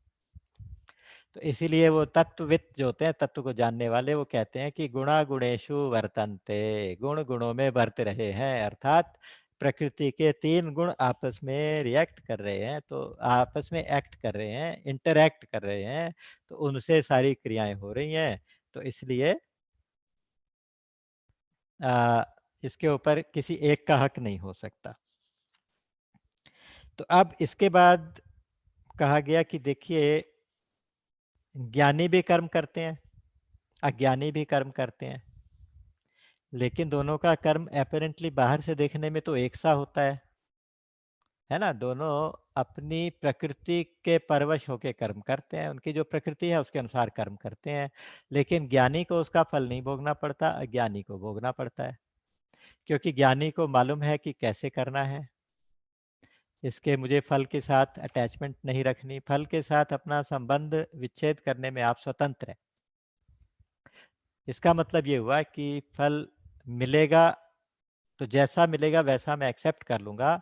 तो इसीलिए वो तत्वविद जो होते हैं, तत्व को जानने वाले, वो कहते हैं कि गुणा गुणेशु वर्तन्ते, गुण गुणों में बरत रहे हैं। अर्थात प्रकृति के तीन गुण आपस में रिएक्ट कर रहे हैं, तो आपस में एक्ट कर रहे हैं, इंटरैक्ट कर रहे हैं, तो उनसे सारी क्रियाएं हो रही हैं। तो इसलिए आ, इसके ऊपर किसी एक का हक नहीं हो सकता। तो अब इसके बाद कहा गया कि देखिए, ज्ञानी भी कर्म करते हैं, अज्ञानी भी कर्म करते हैं, लेकिन दोनों का कर्म अपेरेंटली बाहर से देखने में तो एक सा होता है ना। दोनों अपनी प्रकृति के परवश होकर कर्म करते हैं, उनकी जो प्रकृति है उसके अनुसार कर्म करते हैं। लेकिन ज्ञानी को उसका फल नहीं भोगना पड़ता, अज्ञानी को भोगना पड़ता है। क्योंकि ज्ञानी को मालूम है कि कैसे करना है, इसके मुझे फल के साथ अटैचमेंट नहीं रखनी, फल के साथ अपना संबंध विच्छेद करने में आप स्वतंत्र हैं। इसका मतलब ये हुआ कि फल मिलेगा तो जैसा मिलेगा वैसा मैं एक्सेप्ट कर लूंगा,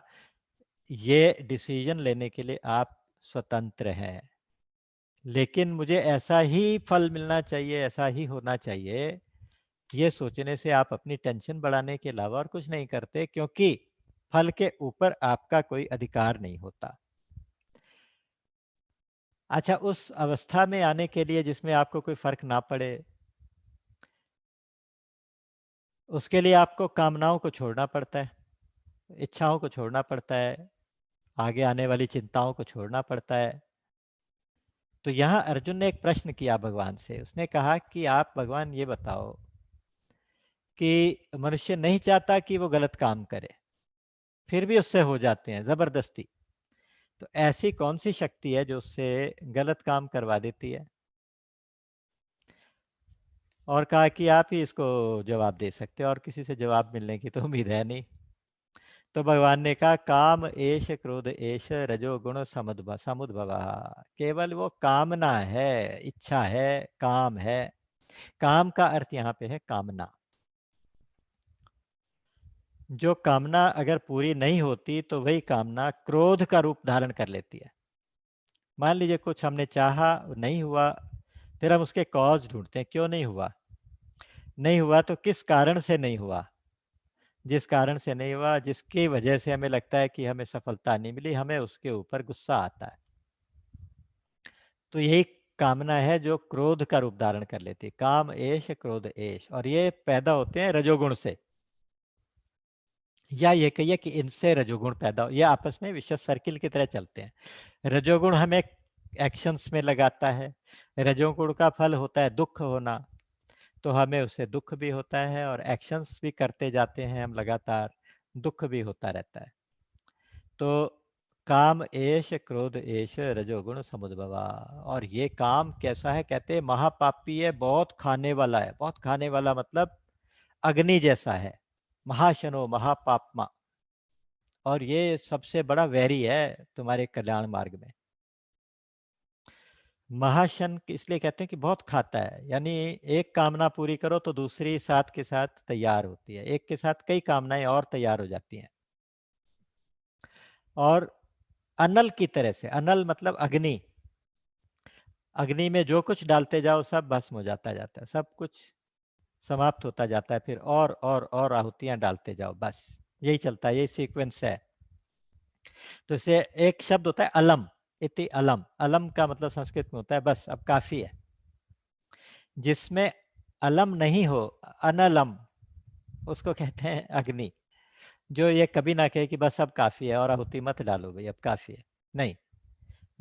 ये डिसीजन लेने के लिए आप स्वतंत्र हैं। लेकिन मुझे ऐसा ही फल मिलना चाहिए, ऐसा ही होना चाहिए, ये सोचने से आप अपनी टेंशन बढ़ाने के अलावा और कुछ नहीं करते, क्योंकि फल के ऊपर आपका कोई अधिकार नहीं होता। अच्छा, उस अवस्था में आने के लिए जिसमें आपको कोई फर्क ना पड़े, उसके लिए आपको कामनाओं को छोड़ना पड़ता है, इच्छाओं को छोड़ना पड़ता है, आगे आने वाली चिंताओं को छोड़ना पड़ता है। तो यहाँ अर्जुन ने एक प्रश्न किया भगवान से। उसने कहा कि आप भगवान ये बताओ कि मनुष्य नहीं चाहता कि वो गलत काम करे, फिर भी उससे हो जाते हैं जबरदस्ती। तो ऐसी कौन सी शक्ति है जो उससे गलत काम करवा देती है? और कहा कि आप ही इसको जवाब दे सकते हो, और किसी से जवाब मिलने की तो उम्मीद है नहीं। तो भगवान ने कहा काम एष क्रोध एष रजोगुण समुद्भव। केवल वो कामना है, इच्छा है, काम है। काम का अर्थ यहाँ पे है कामना। जो कामना अगर पूरी नहीं होती तो वही कामना क्रोध का रूप धारण कर लेती है। मान लीजिए कुछ हमने चाहा, नहीं हुआ, फिर हम उसके कॉज ढूंढते हैं, क्यों नहीं हुआ। नहीं हुआ तो किस कारण से नहीं हुआ। जिस कारण से नहीं हुआ, जिसकी वजह से हमें लगता है कि हमें सफलता नहीं मिली, हमें उसके ऊपर गुस्सा आता है। तो यही कामना है जो क्रोध का रूप धारण कर लेती है। काम एष क्रोध एष, और ये पैदा होते हैं रजोगुण से, या ये कहिए कि इनसे रजोगुण पैदा हो, ये आपस में विशेष सर्किल की तरह चलते हैं। रजोगुण हमें एक्शंस में लगाता है। रजोगुण का फल होता है दुख होना, तो हमें उससे दुख भी होता है और एक्शंस भी करते जाते हैं हम लगातार, दुख भी होता रहता है। तो काम एष क्रोध एष रजोगुण समुद्भवा। और ये काम कैसा है, कहते हैं महापापी है, बहुत खाने वाला है। बहुत खाने वाला मतलब अग्नि जैसा है, महाशनो महापापमा। और ये सबसे बड़ा वैरी है तुम्हारे कल्याण मार्ग में। महाशन इसलिए कहते हैं कि बहुत खाता है, यानी एक कामना पूरी करो तो दूसरी साथ के साथ तैयार होती है, एक के साथ कई कामनाएं और तैयार हो जाती हैं। और अनल की तरह से, अनल मतलब अग्नि, अग्नि में जो कुछ डालते जाओ सब भस्म हो जाता है, सब कुछ समाप्त होता जाता है, फिर और आहुतियां डालते जाओ, बस यही चलता है, यही सीक्वेंस है। तो इसे एक शब्द होता है अलम, इति अलम। अलम का मतलब संस्कृत में होता है बस, अब काफी है। जिसमें अलम नहीं हो, अनलम, उसको कहते हैं अग्नि। जो ये कभी ना कहे कि बस अब काफी है और आहुति मत डालो भाई, अब काफी है। नहीं,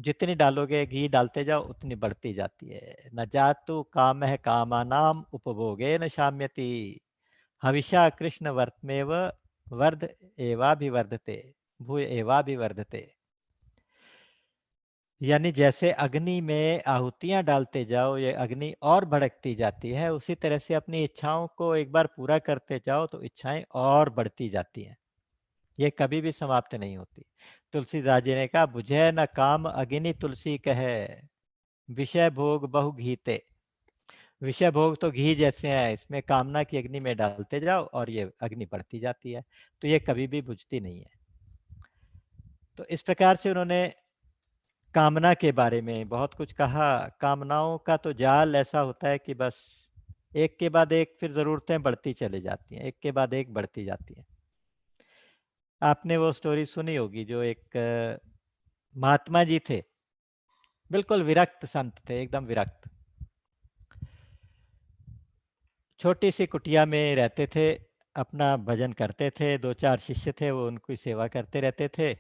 जितनी डालोगे, घी डालते जाओ, उतनी बढ़ती जाती है। न जातु काम है कामानाम उपभोगे न शाम्यति, हविषा कृष्ण वर्तमेव वर्ध एवाभिवर्धते भू एवाभिवर्धते। यानी जैसे अग्नि में आहुतियां डालते जाओ, ये अग्नि और भड़कती जाती है, उसी तरह से अपनी इच्छाओं को एक बार पूरा करते जाओ तो इच्छाएं और बढ़ती जाती हैं, ये कभी भी समाप्त नहीं होती। तुलसीदास जी ने कहा बुझे न काम अग्नि तुलसी कहे, विषय भोग बहु घीते। विषय भोग तो घी जैसे हैं, इसमें कामना की अग्नि में डालते जाओ और ये अग्नि बढ़ती जाती है, तो ये कभी भी बुझती नहीं है। तो इस प्रकार से उन्होंने कामना के बारे में बहुत कुछ कहा। कामनाओं का तो जाल ऐसा होता है कि बस एक के बाद एक फिर ज़रूरतें बढ़ती चली जाती हैं, एक के बाद एक बढ़ती जाती हैं। आपने वो स्टोरी सुनी होगी, जो एक महात्मा जी थे, बिल्कुल विरक्त संत थे, एकदम विरक्त। छोटी सी कुटिया में रहते थे, अपना भजन करते थे, दो चार शिष्य थे, वो उनकी सेवा करते रहते थे।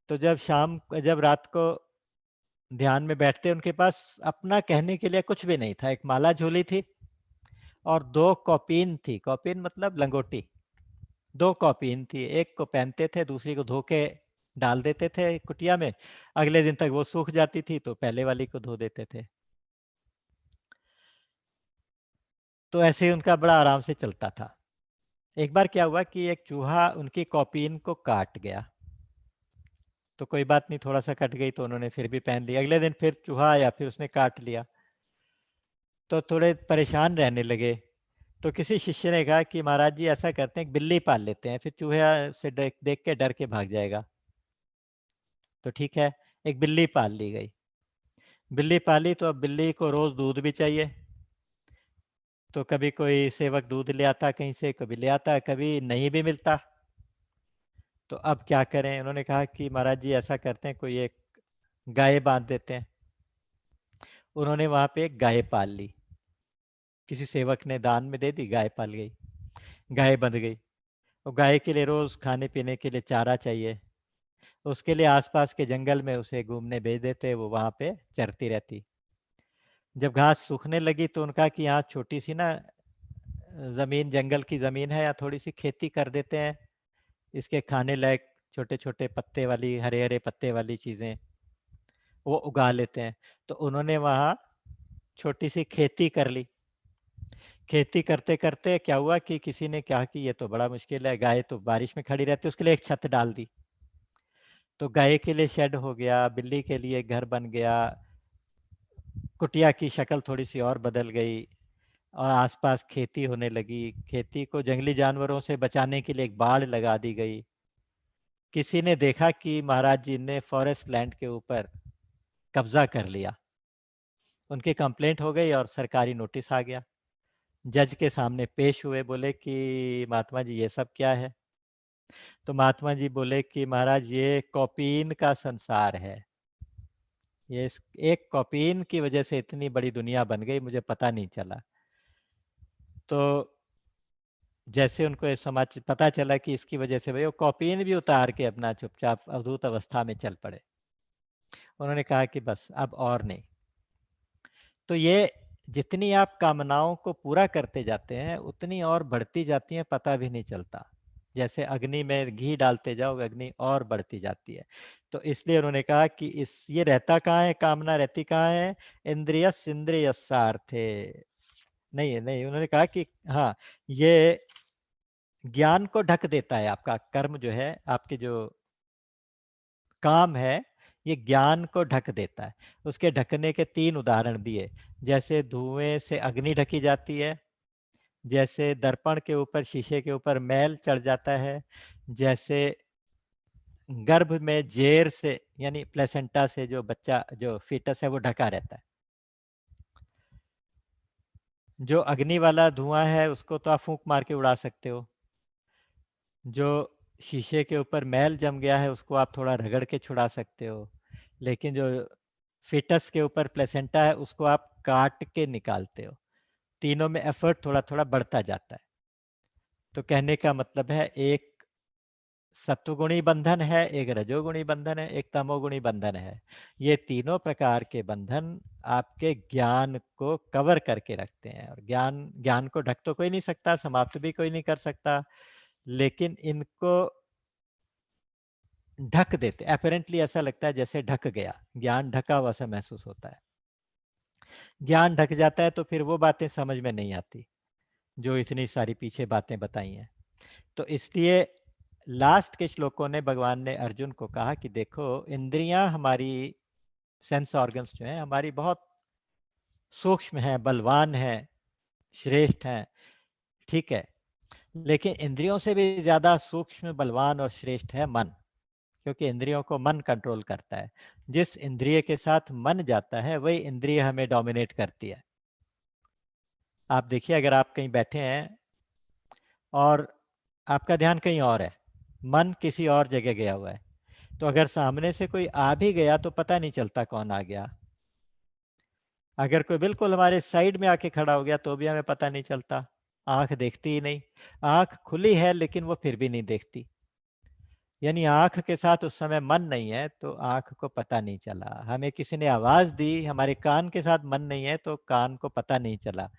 तो जब रात को ध्यान में बैठते, उनके पास अपना कहने के लिए कुछ भी नहीं था। एक माला झोली थी और दो कौपीन थी। कौपीन मतलब लंगोटी। दो कौपीन थी, एक को पहनते थे, दूसरी को धो के डाल देते थे कुटिया में। अगले दिन तक वो सूख जाती थी तो पहले वाली को धो देते थे। तो ऐसे ही उनका बड़ा आराम से चलता था। एक बार क्या हुआ कि एक चूहा उनकी कौपीन को काट गया। तो कोई बात नहीं, थोड़ा सा कट गई तो उन्होंने फिर भी पहन लिया। अगले दिन फिर चूहा आया, फिर उसने काट लिया। तो थोड़े परेशान रहने लगे। तो किसी शिष्य ने कहा कि महाराज जी ऐसा करते हैं, एक बिल्ली पाल लेते हैं, फिर चूहे से देख देख के डर के भाग जाएगा। तो ठीक है, एक बिल्ली पाल ली गई। बिल्ली पाली तो अब बिल्ली को रोज दूध भी चाहिए। तो कभी कोई सेवक दूध ले आता कहीं से, कभी ले आता, कभी नहीं भी मिलता। तो अब क्या करें। उन्होंने कहा कि महाराज जी ऐसा करते हैं, कोई एक गाय बांध देते हैं। उन्होंने वहां पे एक गाय पाल ली, किसी सेवक ने दान में दे दी, गाय पाल गई, गाय बंध गई। और गाय के लिए रोज खाने पीने के लिए चारा चाहिए। उसके लिए आसपास के जंगल में उसे घूमने भेज देते, वो वहां पे चरती रहती। जब घास सूखने लगी तो उनका कि यहाँ छोटी सी ना जमीन, जंगल की जमीन है, या थोड़ी सी खेती कर देते हैं, इसके खाने लायक छोटे छोटे पत्ते वाली, हरे हरे पत्ते वाली चीजें वो उगा लेते हैं। तो उन्होंने वहाँ छोटी सी खेती कर ली। खेती करते करते क्या हुआ कि किसी ने कहा कि ये तो बड़ा मुश्किल है, गाय तो बारिश में खड़ी रहती है, उसके लिए एक छत डाल दी। तो गाय के लिए शेड हो गया, बिल्ली के लिए घर बन गया, कुटिया की शक्ल थोड़ी सी और बदल गई और आसपास खेती होने लगी। खेती को जंगली जानवरों से बचाने के लिए एक बाड़ लगा दी गई। किसी ने देखा कि महाराज जी ने फॉरेस्ट लैंड के ऊपर कब्जा कर लिया। उनकी कंप्लेंट हो गई और सरकारी नोटिस आ गया। जज के सामने पेश हुए, बोले कि महात्मा जी ये सब क्या है? तो महात्मा जी बोले कि महाराज ये कॉपीन का संसार है। ये एक कॉपीन की वजह से इतनी बड़ी दुनिया बन गई, मुझे पता नहीं चला। तो जैसे उनको ये समाज पता चला कि इसकी वजह से भाई वो कॉपीन भी उतार के अपना चुपचाप अवधूत अवस्था में चल पड़े। उन्होंने कहा कि बस अब और नहीं। तो ये जितनी आप कामनाओं को पूरा करते जाते हैं उतनी और बढ़ती जाती हैं, पता भी नहीं चलता। जैसे अग्नि में घी डालते जाओ, अग्नि और बढ़ती जाती है। तो इसलिए उन्होंने कहा कि इस ये रहता कहाँ है, कामना रहती कहाँ है? इंद्रियस इंद्रियसार्थे। नहीं नहीं, उन्होंने कहा कि हाँ, ये ज्ञान को ढक देता है। आपका कर्म जो है, आपके जो काम है, ये ज्ञान को ढक देता है। उसके ढकने के 3 उदाहरण दिए। जैसे धुएं से अग्नि ढकी जाती है, जैसे दर्पण के ऊपर, शीशे के ऊपर मैल चढ़ जाता है, जैसे गर्भ में जेर से यानी प्लेसेंटा से जो बच्चा, जो फीटस है, वो ढका रहता है। जो अग्नि वाला धुआं है उसको तो आप फूंक मार के उड़ा सकते हो। जो शीशे के ऊपर मैल जम गया है उसको आप थोड़ा रगड़ के छुड़ा सकते हो। लेकिन जो फीटस के ऊपर प्लेसेंटा है उसको आप काट के निकालते हो। तीनों में एफर्ट थोड़ा थोड़ा बढ़ता जाता है। तो कहने का मतलब है, एक सत्वगुणी बंधन है, एक रजोगुणी बंधन है, एक तमोगुणी बंधन है। ये तीनों प्रकार के बंधन आपके ज्ञान को कवर करके रखते हैं। और ज्ञान ज्ञान को ढक तो कोई नहीं सकता, समाप्त भी कोई नहीं कर सकता, लेकिन इनको ढक देते। अपेरेंटली ऐसा लगता है जैसे ढक गया, ज्ञान ढका हुआ सा महसूस होता है। ज्ञान ढक जाता है तो फिर वो बातें समझ में नहीं आती जो इतनी सारी पीछे बातें बताई हैं। तो इसलिए लास्ट के श्लोकों ने भगवान ने अर्जुन को कहा कि देखो, इंद्रियां हमारी, सेंस ऑर्गन्स जो हैं हमारी, बहुत सूक्ष्म हैं, बलवान हैं, श्रेष्ठ हैं, ठीक है। लेकिन इंद्रियों से भी ज्यादा सूक्ष्म, बलवान और श्रेष्ठ है मन, क्योंकि इंद्रियों को मन कंट्रोल करता है। जिस इंद्रिय के साथ मन जाता है वही इंद्रिय हमें डोमिनेट करती है। आप देखिए, अगर आप कहीं बैठे हैं और आपका ध्यान कहीं और है, मन किसी और जगह गया हुआ है, तो अगर सामने से कोई आ भी गया तो पता नहीं चलता कौन आ गया। अगर कोई बिल्कुल हमारे साइड में आके खड़ा हो गया तो भी हमें पता नहीं चलता। आंख देखती ही नहीं। आंख खुली है लेकिन वो फिर भी नहीं देखती। यानी आंख के साथ उस समय मन नहीं है तो आंख को पता नहीं चला। हमें किसी ने आवाज दी, हमारे कान के साथ मन नहीं है तो कान को पता नहीं चला।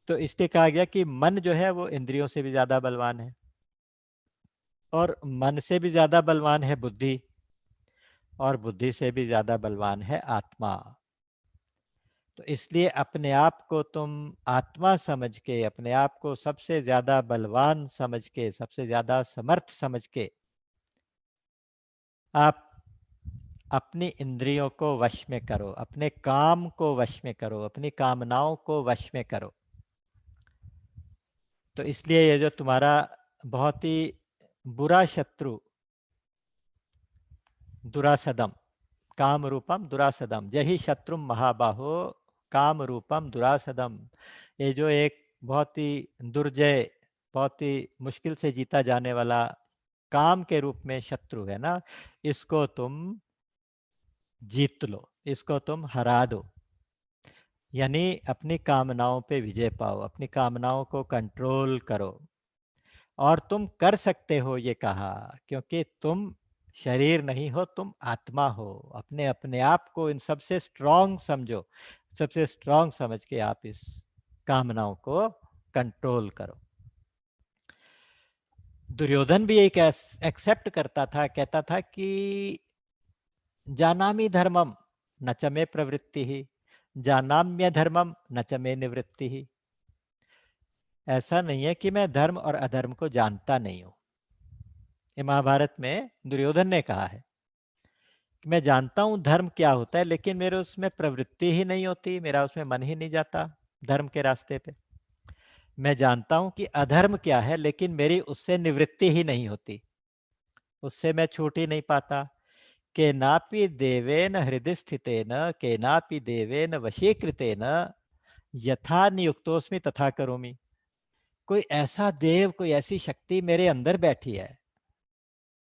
तो इसलिए कहा गया कि मन जो है वो इंद्रियों से भी ज्यादा बलवान है, और मन से भी ज्यादा बलवान है बुद्धि, और बुद्धि से भी ज्यादा बलवान है आत्मा। तो इसलिए अपने आप को तुम आत्मा समझ के, अपने आप को सबसे ज्यादा बलवान समझ के, सबसे ज्यादा समर्थ समझ के, आप अपनी इंद्रियों को वश में करो, अपने काम को वश में करो, अपनी कामनाओं को वश में करो। तो इसलिए ये जो तुम्हारा बहुत ही बुरा शत्रु दुरासदम, काम रूपम दुरासदम, जही शत्रु महाबाहो काम रूपम दुरासदम, ये जो एक बहुत ही दुर्जय, बहुत ही मुश्किल से जीता जाने वाला काम के रूप में शत्रु है ना, इसको तुम जीत लो, इसको तुम हरा दो। यानी अपनी कामनाओं पे विजय पाओ, अपनी कामनाओं को कंट्रोल करो। और तुम कर सकते हो ये कहा, क्योंकि तुम शरीर नहीं हो, तुम आत्मा हो। अपने अपने आप को इन सबसे स्ट्रांग समझो, सबसे स्ट्रांग समझ के आप इस कामनाओं को कंट्रोल करो। दुर्योधन भी एक एक्सेप्ट करता था, कहता था कि जानामि धर्मम न च मे प्रवृत्ति ही, जानाम्य धर्मम न च मे निवृत्ति ही। ऐसा नहीं है कि मैं धर्म और अधर्म को जानता नहीं हूं। ये महाभारत में दुर्योधन ने कहा है कि मैं जानता हूं धर्म क्या होता है, लेकिन मेरे उसमें प्रवृत्ति ही नहीं होती, मेरा उसमें मन ही नहीं जाता धर्म के रास्ते पे। मैं जानता हूं कि अधर्म क्या है, लेकिन मेरी उससे निवृत्ति ही नहीं होती, उससे मैं छूट ही नहीं पाता। केनापि देवेन हृदय स्थितेन केनापि देवेन वशीकृतेन यथा नियुक्तोस्मि तथा करोमि। कोई ऐसा देव, कोई ऐसी शक्ति मेरे अंदर बैठी है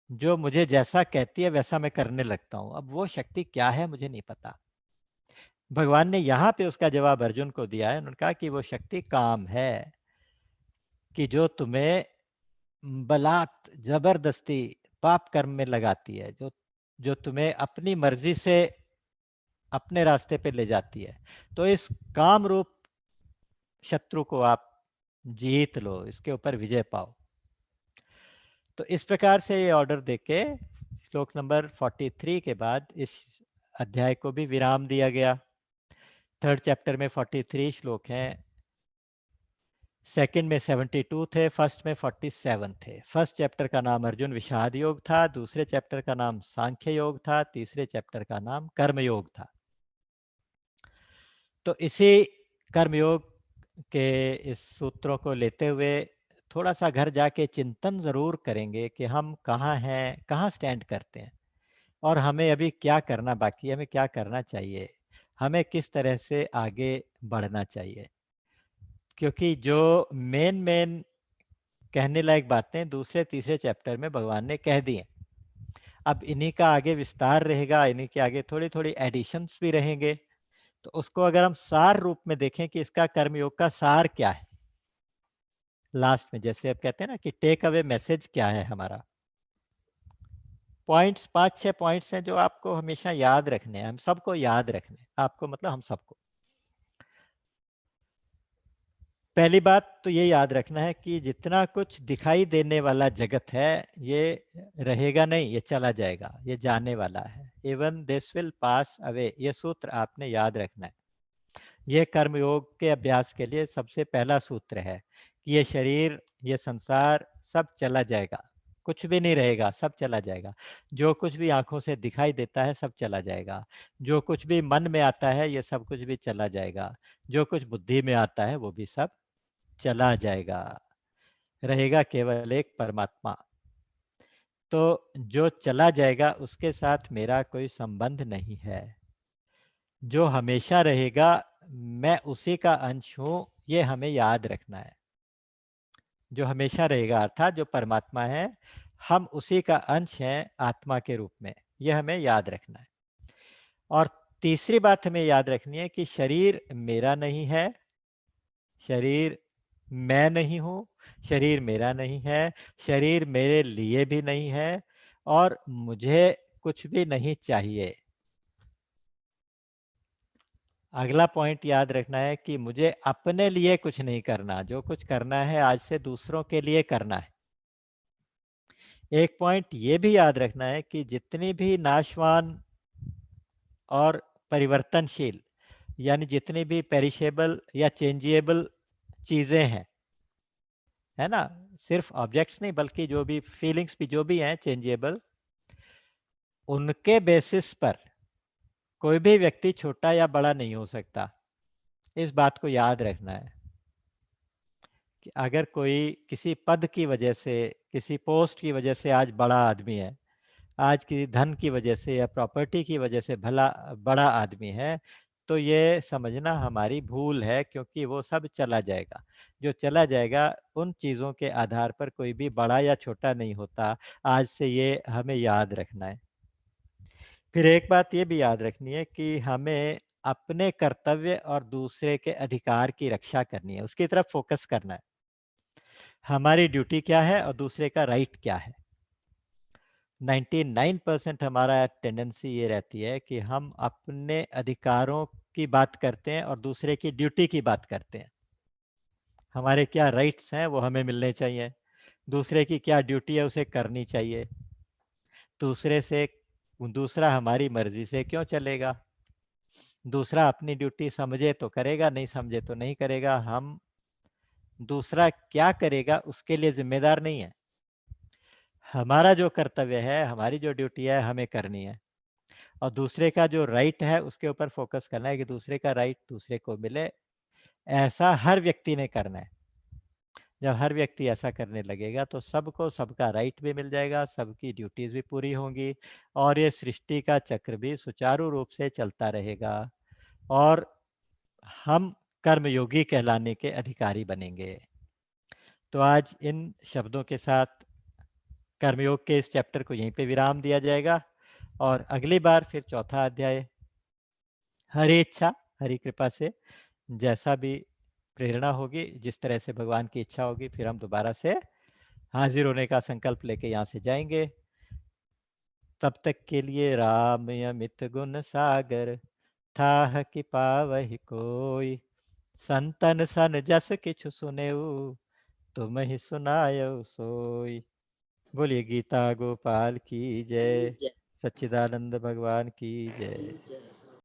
जो मुझे जैसा कहती है वैसा मैं करने लगता हूं। अब वो शक्ति क्या है मुझे नहीं पता। भगवान ने यहाँ पे उसका जवाब अर्जुन को दिया है। उन्होंने कहा कि वो शक्ति काम है, कि जो तुम्हें बलात् जबरदस्ती पाप कर्म में लगाती है, जो जो तुम्हें अपनी मर्जी से अपने रास्ते पे ले जाती है। तो इस काम रूप शत्रु को आप जीत लो, इसके ऊपर विजय पाओ। तो इस प्रकार से ये ऑर्डर देके श्लोक नंबर 43 के बाद इस अध्याय को भी विराम दिया गया। थर्ड चैप्टर में 43 श्लोक हैं, सेकंड में 72 थे, फर्स्ट में 47 थे। फर्स्ट चैप्टर का नाम अर्जुन विषाद योग था, दूसरे चैप्टर का नाम सांख्य योग था, तीसरे चैप्टर का नाम कर्म योग था। तो इसी कर्मयोग के इस सूत्रों को लेते हुए थोड़ा सा घर जाके चिंतन ज़रूर करेंगे कि हम कहाँ हैं, कहाँ स्टैंड करते हैं, और हमें अभी क्या करना बाकी है, हमें क्या करना चाहिए, हमें किस तरह से आगे बढ़ना चाहिए। क्योंकि जो मेन मेन कहने लायक बातें दूसरे तीसरे चैप्टर में भगवान ने कह दी हैं। अब इन्हीं का आगे विस्तार रहेगा, इन्हीं के आगे थोड़ी थोड़ी एडिशंस भी रहेंगे। तो उसको अगर हम सार रूप में देखें कि इसका कर्मयोग का सार क्या है, लास्ट में जैसे अब कहते हैं ना कि टेक अवे मैसेज क्या है हमारा, पॉइंट्स 5-6 पॉइंट्स हैं जो आपको हमेशा याद रखने हैं, हम सबको याद रखने हैं, आपको मतलब हम सबको। पहली बात तो ये याद रखना है कि जितना कुछ दिखाई देने वाला जगत है ये रहेगा नहीं, ये चला जाएगा, ये जाने वाला है। Even this will pass away, ये सूत्र आपने याद रखना है। ये कर्मयोग के अभ्यास के लिए सबसे पहला सूत्र है कि ये शरीर, ये संसार सब चला जाएगा, कुछ भी नहीं रहेगा, सब चला जाएगा। जो कुछ भी आंखों से दिखाई देता है सब चला जाएगा, जो कुछ भी मन में आता है ये सब कुछ भी चला जाएगा, जो कुछ बुद्धि में आता है वो भी सब चला जाएगा। रहेगा केवल एक परमात्मा। तो जो चला जाएगा उसके साथ मेरा कोई संबंध नहीं है। जो हमेशा रहेगा मैं उसी का अंश हूं, ये हमें याद रखना है। जो हमेशा रहेगा अर्थात जो परमात्मा है, हम उसी का अंश हैं आत्मा के रूप में, यह हमें याद रखना है। और तीसरी बात हमें याद रखनी है कि शरीर मेरा नहीं है, शरीर मैं नहीं हूं, शरीर मेरा नहीं है, शरीर मेरे लिए भी नहीं है, और मुझे कुछ भी नहीं चाहिए। अगला पॉइंट याद रखना है कि मुझे अपने लिए कुछ नहीं करना, जो कुछ करना है आज से दूसरों के लिए करना है। एक पॉइंट ये भी याद रखना है कि जितनी भी नाशवान और परिवर्तनशील, यानी जितनी भी पेरिशेबल या चेंजेबल चीजें हैं, है ना, सिर्फ ऑब्जेक्ट्स नहीं बल्कि जो भी फीलिंग्स भी जो भी हैं चेंजेबल, उनके बेसिस पर कोई भी व्यक्ति छोटा या बड़ा नहीं हो सकता। इस बात को याद रखना है कि अगर कोई किसी पद की वजह से, किसी पोस्ट की वजह से आज बड़ा आदमी है, आज की धन की वजह से या प्रॉपर्टी की वजह से भला बड़ा आदमी है, तो ये समझना हमारी भूल है, क्योंकि वो सब चला जाएगा। जो चला जाएगा उन चीज़ों के आधार पर कोई भी बड़ा या छोटा नहीं होता। आज से ये हमें याद रखना है। फिर एक बात ये भी याद रखनी है कि हमें अपने कर्तव्य और दूसरे के अधिकार की रक्षा करनी है, उसकी तरफ फोकस करना है। हमारी ड्यूटी क्या है और दूसरे का राइट क्या है। 99% हमारा टेंडेंसी ये रहती है कि हम अपने अधिकारों की बात करते हैं और दूसरे की ड्यूटी की बात करते हैं। हमारे क्या राइट्स हैं वो हमें मिलने चाहिए, दूसरे की क्या ड्यूटी है उसे करनी चाहिए। दूसरे से दूसरा हमारी मर्जी से क्यों चलेगा, दूसरा अपनी ड्यूटी समझे तो करेगा, नहीं समझे तो नहीं करेगा। हम दूसरा क्या करेगा उसके लिए जिम्मेदार नहीं है। हमारा जो कर्तव्य है, हमारी जो ड्यूटी है, हमें करनी है और दूसरे का जो राइट है उसके ऊपर फोकस करना है कि दूसरे का राइट दूसरे को मिले। ऐसा हर व्यक्ति ने करना है। जब हर व्यक्ति ऐसा करने लगेगा तो सबको सबका राइट भी मिल जाएगा, सबकी ड्यूटीज भी पूरी होंगी और ये सृष्टि का चक्र भी सुचारू रूप से चलता रहेगा और हम कर्मयोगी कहलाने के अधिकारी बनेंगे। तो आज इन शब्दों के साथ कर्मयोग के इस चैप्टर को यहीं पे विराम दिया जाएगा और अगली बार फिर चौथा अध्याय हरि इच्छा हरि कृपा से जैसा भी प्रेरणा होगी, जिस तरह से भगवान की इच्छा होगी, फिर हम दोबारा से हाजिर होने का संकल्प लेके यहाँ से जाएंगे। तब तक के लिए राम अमित गुण सागर थाह कि पावहि कोई संतन सन जस किछु सुनेऊ तुम ही सुनायऊ सोई। बोलिए गीता गोपाल की जय, जय सच्चिदानंद भगवान की जय। जय